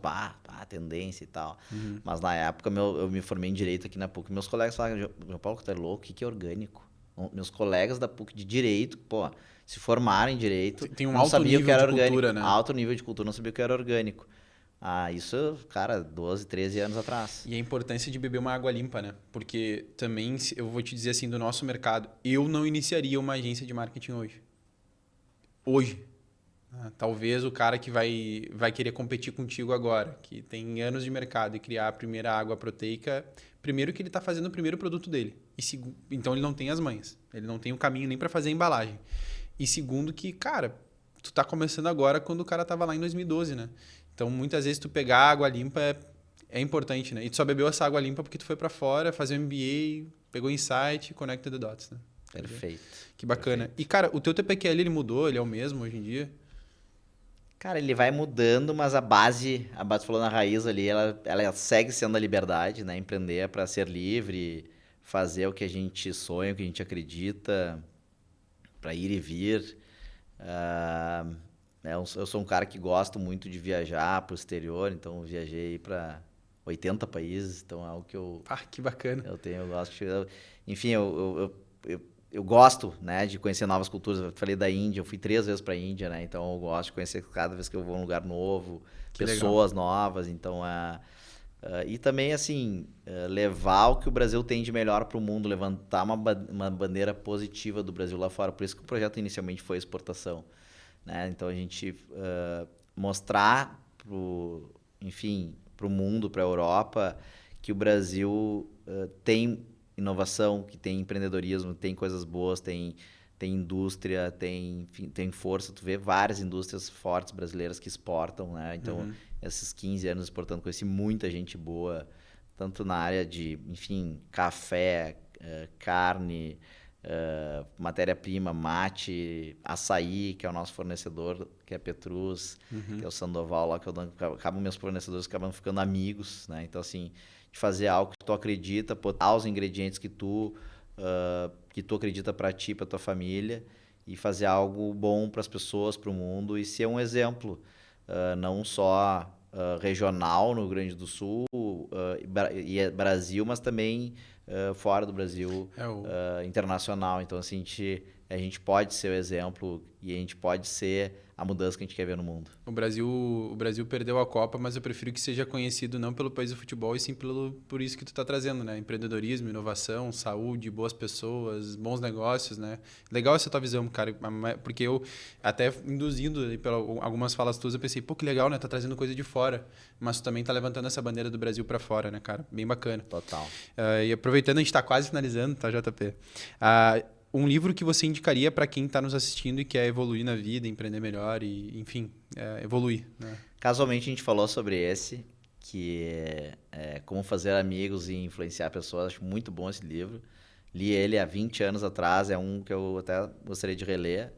tendência e tal. Mas na época eu me formei em Direito aqui na PUC. Meus colegas falavam, João Paulo, tu é louco? O que é orgânico? Meus colegas da PUC de Direito, pô, se formaram em Direito, Tem um não alto sabiam o que nível era de orgânico. cultura, né? Alto nível de cultura, não sabia o que era orgânico. Isso, cara, 12, 13 anos atrás. E a importância de beber uma água limpa, né? Porque também, eu vou te dizer assim, do nosso mercado, eu não iniciaria uma agência de marketing hoje. Hoje. Talvez o cara que vai querer competir contigo agora, que tem anos de mercado e criar a primeira água proteica, primeiro que ele está fazendo o primeiro produto dele. Então ele não tem as manhas. Ele não tem o caminho nem para fazer a embalagem. E segundo que, cara, tu tá começando agora quando o cara tava lá em 2012, né? Então muitas vezes tu pegar água limpa é importante, né? E tu só bebeu essa água limpa porque tu foi para fora, fazer um MBA, pegou insight, connected the dots, né? Perfeito. Que bacana. Perfeito. E cara, o teu TPQL ele mudou, ele é o mesmo hoje em dia? Cara, ele vai mudando, mas a base falou na raiz ali, ela segue sendo a liberdade, né? Empreender para ser livre, fazer o que a gente sonha, o que a gente acredita, para ir e vir. Eu sou um cara que gosto muito de viajar para o exterior, então eu viajei para 80 países, então é algo que Que bacana. eu gosto. Enfim, eu gosto, né, de conhecer novas culturas. Eu falei da Índia, eu fui 3 vezes para a Índia, né? Então eu gosto de conhecer cada vez que eu vou a um lugar novo, Que pessoas novas. Então e também assim levar o que o Brasil tem de melhor para o mundo, levantar uma bandeira positiva do Brasil lá fora. Por isso que o projeto inicialmente foi exportação, né? Então a gente mostrar para o mundo, para a Europa, que o Brasil tem inovação, que tem empreendedorismo, tem coisas boas, tem indústria, enfim, tem força. Tu vê várias indústrias fortes brasileiras que exportam, né? Então, esses 15 anos exportando, conheci muita gente boa, tanto na área de, enfim, café, carne, matéria-prima, mate, açaí, que é o nosso fornecedor, que é a Petrus, que é o Sandoval lá, acabam meus fornecedores acabam ficando amigos, né? Então, assim, de fazer algo que tu acredita, botar os ingredientes que tu acredita para ti, para tua família, e fazer algo bom para as pessoas, para o mundo, e ser um exemplo, não só regional no Rio Grande do Sul e Brasil, mas também fora do Brasil, internacional. Então, assim, a gente pode ser o exemplo e a gente pode ser a mudança que a gente quer ver no mundo. O Brasil perdeu a Copa, mas eu prefiro que seja conhecido não pelo país do futebol, e sim por isso que tu está trazendo, né? Empreendedorismo, inovação, saúde, boas pessoas, bons negócios, né? Legal essa tua visão, cara, porque eu, até induzindo algumas falas tuas, eu pensei, pô, que legal, né? Tá trazendo coisa de fora, mas tu também tá levantando essa bandeira do Brasil para fora, né, cara? Bem bacana. Total. E aproveitando, a gente tá quase finalizando, tá, JP? Um livro que você indicaria para quem está nos assistindo e quer evoluir na vida, empreender melhor e, enfim, evoluir, né? Casualmente a gente falou sobre esse, que é Como Fazer Amigos e Influenciar Pessoas. Acho muito bom esse livro. Li ele há 20 anos atrás, é um que eu até gostaria de reler.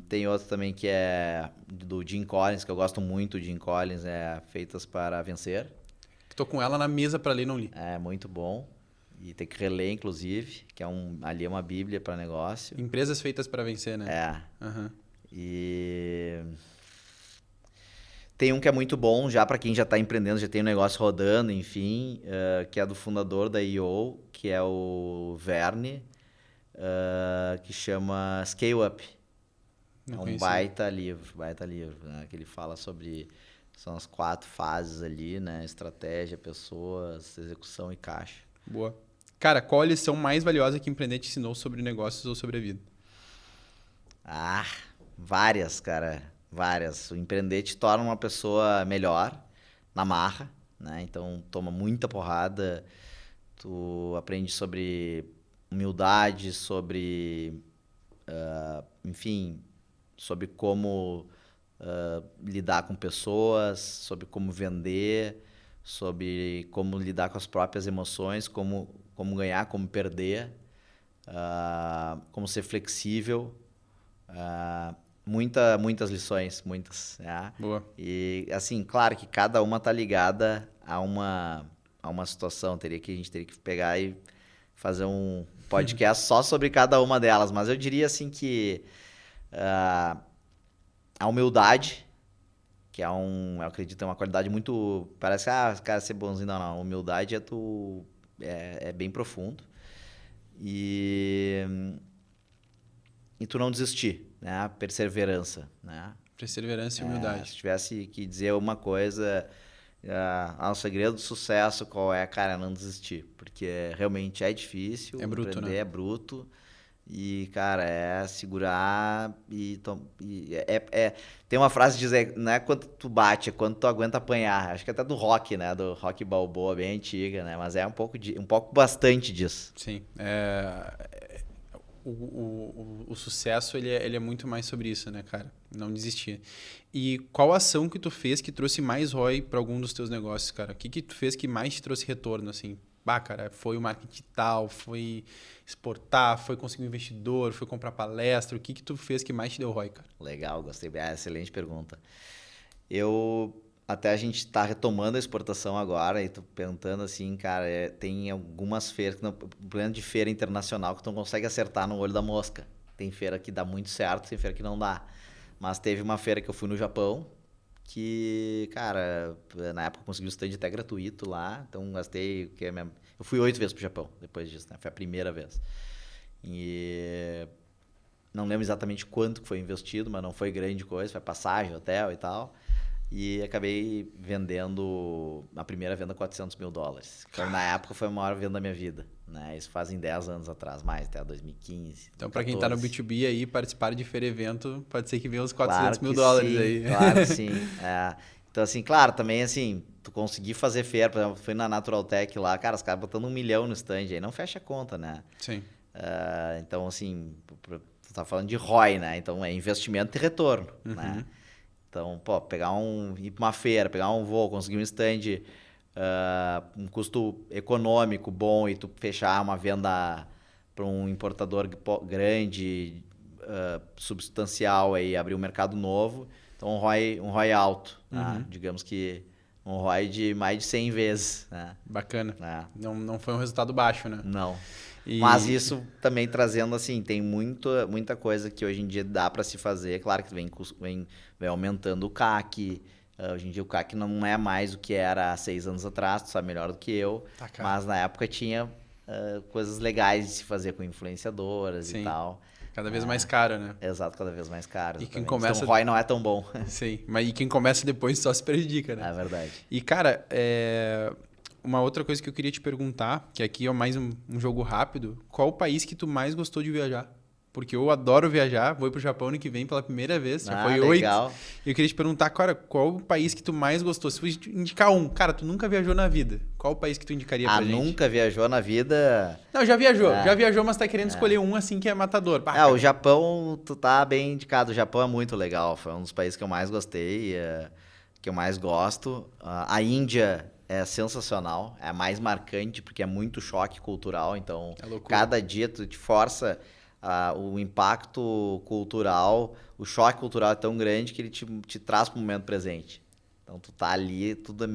Tem outro também que é do Jim Collins, que eu gosto muito. Jim Collins, Feitas para Vencer. Estou com ela na mesa para ler, não li. É muito bom. E tem que reler, inclusive, que ali é uma bíblia para negócio. Empresas Feitas para Vencer, né? E Tem um que é muito bom já para quem já está empreendendo, já tem um negócio rodando, enfim, que é do fundador da IO, que é o Verne, que chama Scale Up. Não É um conheci. baita livro, né? Que ele fala sobre, são as 4 fases ali, né? Estratégia, pessoas, execução e caixa. Boa. Cara, qual a lição mais valiosa que empreender te ensinou sobre negócios ou sobre a vida? Ah, várias, cara, várias. O empreender te torna uma pessoa melhor, na marra, né? Então, toma muita porrada, tu aprende sobre humildade, sobre, enfim, sobre como lidar com pessoas, sobre como vender, sobre como lidar com as próprias emoções, como ganhar, como perder, como ser flexível. Muitas lições, muitas. Né? Boa. E, assim, claro que cada uma tá ligada a uma situação. A gente teria que pegar e fazer um podcast só sobre cada uma delas. Mas eu diria, assim, que a humildade, que eu acredito, é uma qualidade muito... Parece que, cara, ser bonzinho. Não, não. A humildade é bem profundo. E tu não desistir, né? A perseverança, né? Perseverança e humildade. Se tivesse que dizer uma coisa, o segredo do sucesso qual é, cara, não desistir. Porque realmente é difícil, É bruto, empreender né? é bruto. E, cara, é segurar tem uma frase que diz, não é quanto tu bate, é quanto tu aguenta apanhar. Acho que até do Rock, né? Do Rock Balboa, bem antiga, né? Mas é um pouco bastante disso. Sim. O sucesso, ele é muito mais sobre isso, né, cara? Não desistir. E qual ação que tu fez que trouxe mais ROI para algum dos teus negócios, cara? O que tu fez que mais te trouxe retorno, assim? Bah, cara, foi o marketing digital, foi exportar, foi conseguir um investidor, foi comprar palestra. O que tu fez que mais te deu ROI, cara? Legal, gostei. Excelente pergunta. Até a gente está retomando a exportação agora e tô perguntando assim, cara, tem algumas feiras, plano de feira internacional que tu não consegue acertar no olho da mosca. Tem feira que dá muito certo, tem feira que não dá. Mas teve uma feira que eu fui no Japão, que, cara, na época eu consegui um stand até gratuito lá, então gastei, eu fui 8 vezes pro Japão depois disso, né? Foi a primeira vez. E não lembro exatamente quanto que foi investido, mas não foi grande coisa, foi passagem, hotel e tal. E acabei vendendo, na primeira venda, $400 mil. Então, na época, foi a maior venda da minha vida. Né? Isso fazem 10 anos atrás, mais, até 2015. Então, para quem tá no B2B aí, participar de feira e evento, pode ser que venha uns $400 Claro mil que sim, aí. claro que sim. Então, assim, claro, também, assim, tu conseguir fazer feira, por exemplo, fui na Natural Tech lá, cara, os caras botando 1 milhão no stand, aí não fecha a conta, né? Sim. Então, assim, tu tá falando de ROI, né? Então, é investimento e retorno, né? Então, pô, ir para uma feira, pegar um voo, conseguir um stand, um custo econômico bom e tu fechar uma venda para um importador grande, substancial, aí, abrir um mercado novo. Então, um ROI alto, né? Digamos que um ROI de mais de 100 vezes. Né? Bacana. Não foi um resultado baixo, né? Não. Mas isso também trazendo, assim, tem muita coisa que hoje em dia dá para se fazer. Claro que vem aumentando o CAC. Hoje em dia o CAC não é mais o que era há 6 anos atrás, tu sabe melhor do que eu. Tá, mas na época tinha coisas legais de se fazer com influenciadoras. Sim. E tal. Cada vez mais caro, né? Exato, cada vez mais caro. E quem começa... Então o ROI não é tão bom. Sim, mas quem começa depois só se prejudica, né? É verdade. E, cara, uma outra coisa que eu queria te perguntar, que aqui é mais um jogo rápido, qual o país que tu mais gostou de viajar? Porque eu adoro viajar, vou pro Japão ano que vem pela primeira vez, já foi 8. Legal. E eu queria te perguntar, cara, qual o país que tu mais gostou? Se fosse indicar um, cara, tu nunca viajou na vida, qual o país que tu indicaria pra gente? Nunca viajou na vida? Não, já viajou, mas tá querendo escolher um assim que é matador. O Japão, tu tá bem indicado, o Japão é muito legal, foi um dos países que eu mais gostei, que eu mais gosto. A Índia é sensacional, é a mais marcante porque é muito choque cultural, então cada dia tu te força... o impacto cultural, o choque cultural é tão grande que ele te traz para o momento presente. Então, tu tá ali, tudo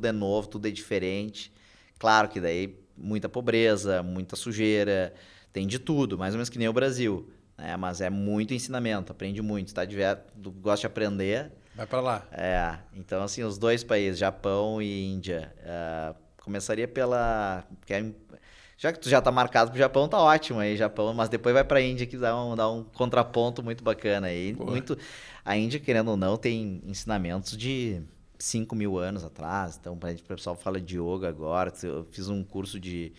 é novo, tudo é diferente. Claro que daí muita pobreza, muita sujeira, tem de tudo, mais ou menos que nem o Brasil. Né? Mas é muito ensinamento, aprende muito. Tu gosta de aprender, Vai para lá. Então assim, os dois países, Japão e Índia. Começaria pela... Já que tu já tá marcado pro Japão, tá ótimo aí, Japão, mas depois vai pra Índia que dá um contraponto muito bacana aí. A Índia, querendo ou não, tem ensinamentos de 5.000 anos atrás, então o pessoal fala de yoga agora, eu fiz um curso de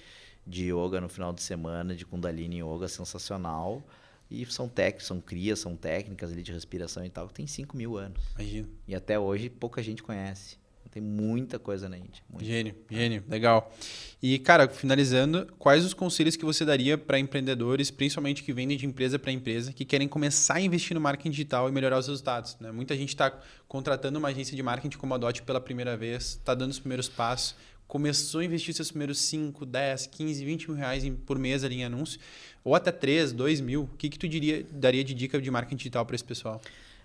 yoga no final de semana, de Kundalini Yoga, sensacional, e são técnicas ali de respiração e tal, que tem 5.000 anos. Imagina. E até hoje pouca gente conhece. Tem muita coisa na Índia. Gênio, legal. E, cara, finalizando, quais os conselhos que você daria para empreendedores, principalmente que vendem de empresa para empresa, que querem começar a investir no marketing digital e melhorar os resultados? Né? Muita gente está contratando uma agência de marketing como a Dot pela primeira vez, está dando os primeiros passos, começou a investir seus primeiros 5, 10, 15, 20 mil reais por mês ali em anúncio, ou até 3, 2 mil. O que tu daria de dica de marketing digital para esse pessoal?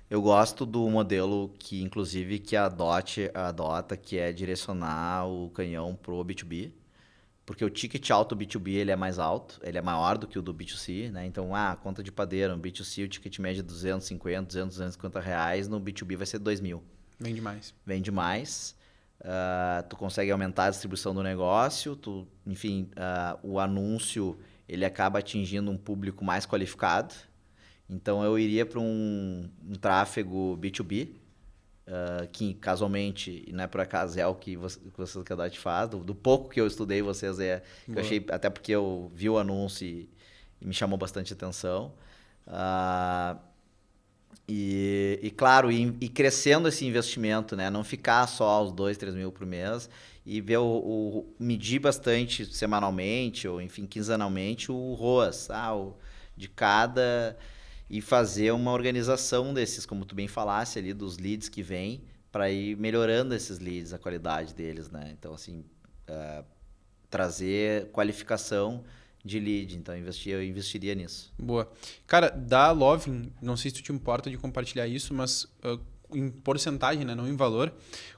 Eu gosto do modelo que, inclusive, que a Dot adota, que é direcionar o canhão pro B2B, porque o ticket alto B2B ele é mais alto, ele é maior do que o do B2C, né? Então, conta de padeiro, no B2C o ticket médio é 250, 250 reais, no B2B vai ser 2.000. Vende mais. Tu consegue aumentar a distribuição do negócio, o anúncio ele acaba atingindo um público mais qualificado. Então, eu iria para um tráfego B2B, que casualmente, e não é por acaso, é o que vocês que a Dot faz. Do pouco que eu estudei vocês, que eu achei, até porque eu vi o anúncio e me chamou bastante atenção. Claro, crescendo esse investimento, né? Não ficar só aos 2, 3 mil por mês e ver medir bastante semanalmente ou, enfim, quinzenalmente o ROAS, de cada... E fazer uma organização desses, como tu bem falasse ali, dos leads que vêm, para ir melhorando esses leads, a qualidade deles, né? Então, assim, trazer qualificação de lead. Então, eu investiria nisso. Boa. Cara, da Lovin, não sei se tu te importa de compartilhar isso, mas em porcentagem, né, não em valor,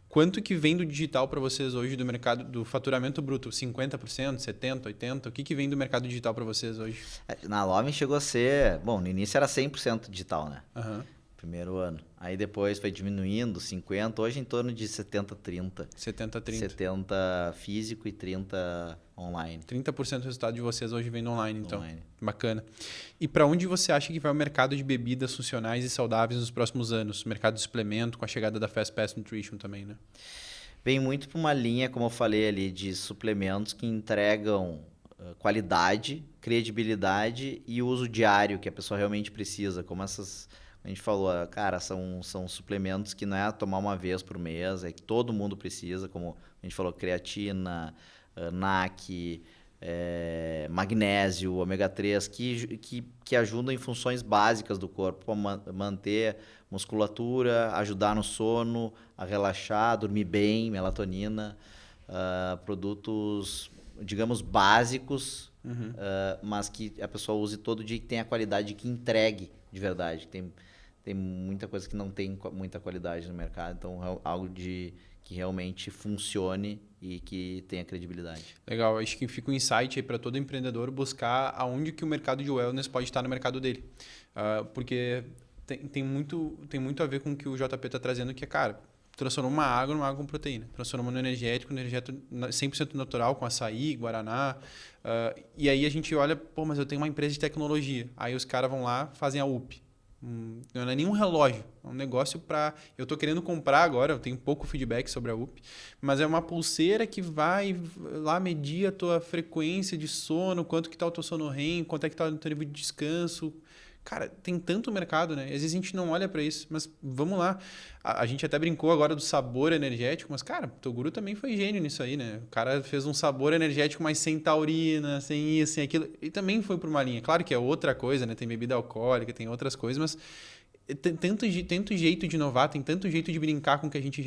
quanto que vem do digital para vocês hoje do mercado, do faturamento bruto? 50%, 70%, 80%? O que vem do mercado digital para vocês hoje? Na Lovin chegou a ser... Bom, no início era 100% digital, né? Primeiro ano. Aí depois foi diminuindo, 50%. Hoje em torno de 70-30. 70-30. 70 físico e 30 online. 30% do resultado de vocês hoje vem online, então. Online. Bacana. E para onde você acha que vai o mercado de bebidas funcionais e saudáveis nos próximos anos? O mercado de suplemento, com a chegada da Fast Pass Nutrition também, né? Vem muito para uma linha, como eu falei ali, de suplementos que entregam qualidade, credibilidade e uso diário que a pessoa realmente precisa, como essas... A gente falou, cara, são suplementos que não é tomar uma vez por mês, é que todo mundo precisa, como a gente falou, creatina, NAC, magnésio, ômega 3, que ajudam em funções básicas do corpo, para manter musculatura, ajudar no sono, a relaxar, dormir bem, melatonina, produtos, digamos, básicos, mas que a pessoa use todo dia e que tenha a qualidade, que entregue de verdade. Tem muita coisa que não tem muita qualidade no mercado, então algo que realmente funcione e que tenha credibilidade. Legal, acho que fica um insight aí para todo empreendedor buscar aonde que o mercado de wellness pode estar no mercado dele. Porque tem muito a ver com o que o JP está trazendo, que é, cara, transformou uma água numa água com proteína, transformou no energético 100% natural, com açaí, guaraná. E aí a gente olha, mas eu tenho uma empresa de tecnologia. Aí os caras vão lá, fazem a UP. Não é nenhum relógio, é um negócio para... Eu estou querendo comprar agora, eu tenho pouco feedback sobre a UP, mas é uma pulseira que vai lá medir a tua frequência de sono, quanto que está o teu sono REM, quanto é que está o teu nível de descanso. Cara, tem tanto mercado, né? Às vezes a gente não olha para isso, mas vamos lá. A gente até brincou agora do sabor energético, mas, cara, o teu guru também foi gênio nisso aí, né? O cara fez um sabor energético, mas sem taurina, sem isso, sem aquilo. E também foi por uma linha. Claro que é outra coisa, né? Tem bebida alcoólica, tem outras coisas, mas tem tanto jeito de inovar, tem tanto jeito de brincar com o que a gente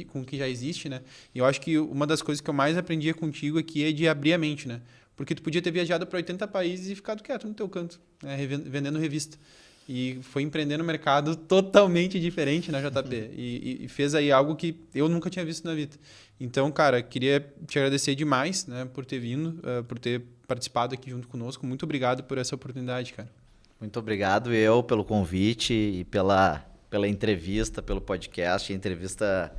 com o que já existe, né? E eu acho que uma das coisas que eu mais aprendi contigo aqui é de abrir a mente, né? Porque tu podia ter viajado para 80 países e ficado quieto no teu canto, né? Vendendo revista. E foi empreender no mercado totalmente diferente, né, JP? E fez aí algo que eu nunca tinha visto na vida. Então, cara, queria te agradecer demais, né, por ter vindo, por ter participado aqui junto conosco. Muito obrigado por essa oportunidade, cara. Muito obrigado pelo convite e pela entrevista, pelo podcast. Entrevista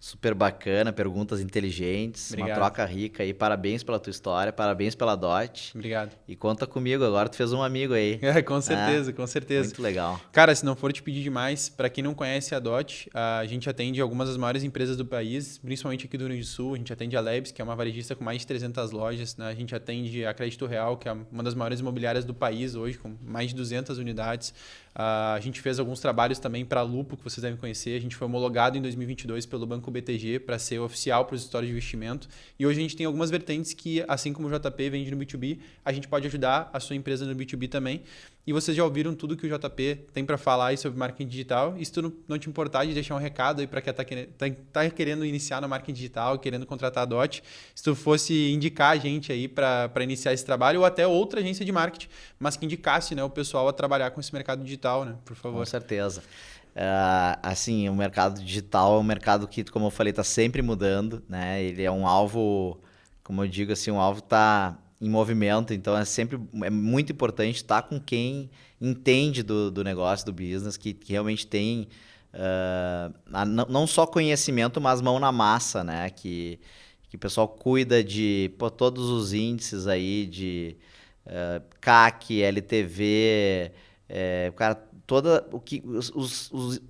super bacana, perguntas inteligentes, Obrigado. Uma troca rica aí. Parabéns pela tua história, parabéns pela DOT. Obrigado. E conta comigo, agora tu fez um amigo aí. Com certeza, com certeza. Muito legal. Cara, se não for te pedir demais, para quem não conhece a DOT, a gente atende algumas das maiores empresas do país, principalmente aqui do Rio Grande do Sul. A gente atende a Lebs, que é uma varejista com mais de 300 lojas, né? A gente atende a Crédito Real, que é uma das maiores imobiliárias do país hoje, com mais de 200 unidades. A gente fez alguns trabalhos também para a Lupo, que vocês devem conhecer. A gente foi homologado em 2022 pelo Banco BTG para ser oficial para os escritórios de investimento. E hoje a gente tem algumas vertentes que, assim como o JP vende no B2B, a gente pode ajudar a sua empresa no B2B também. E vocês já ouviram tudo que o JP tem para falar aí sobre marketing digital. E se tu não te importar de deixar um recado aí para quem está querendo iniciar no marketing digital, querendo contratar a DOT, se tu fosse indicar a gente aí para iniciar esse trabalho, ou até outra agência de marketing, mas que indicasse, né, o pessoal a trabalhar com esse mercado digital, né, por favor. Com certeza. Assim, o mercado digital é um mercado que, como eu falei, está sempre mudando, né? Ele é um alvo, como eu digo assim, um alvo está em movimento, então é muito importante estar com quem entende do negócio, do business, que realmente tem não só conhecimento, mas mão na massa, né? Que o pessoal cuida de todos os índices aí de CAC, LTV, cara,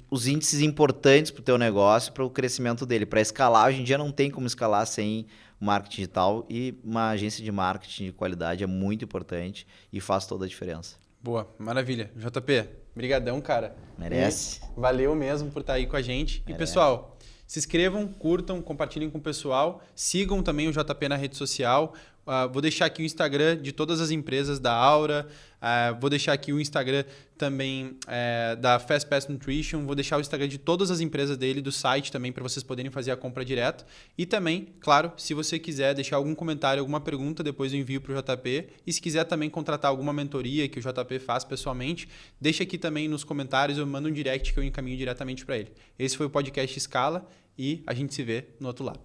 os índices importantes para o teu negócio, para o crescimento dele. Para escalar, hoje em dia não tem como escalar sem o marketing digital, e uma agência de marketing de qualidade é muito importante e faz toda a diferença. Boa, maravilha. JP, brigadão, cara. Merece. E valeu mesmo por estar aí com a gente. Merece. E pessoal, se inscrevam, curtam, compartilhem com o pessoal. Sigam também o JP na rede social. Vou deixar aqui o Instagram de todas as empresas da Aura. Vou deixar aqui o Instagram também da Fast Pass Nutrition. Vou deixar o Instagram de todas as empresas dele, do site também, para vocês poderem fazer a compra direto. E também, claro, se você quiser deixar algum comentário, alguma pergunta, depois eu envio para o JP. E se quiser também contratar alguma mentoria que o JP faz pessoalmente, deixa aqui também nos comentários, eu mando um direct que eu encaminho diretamente para ele. Esse foi o podcast Escala e a gente se vê no outro lado.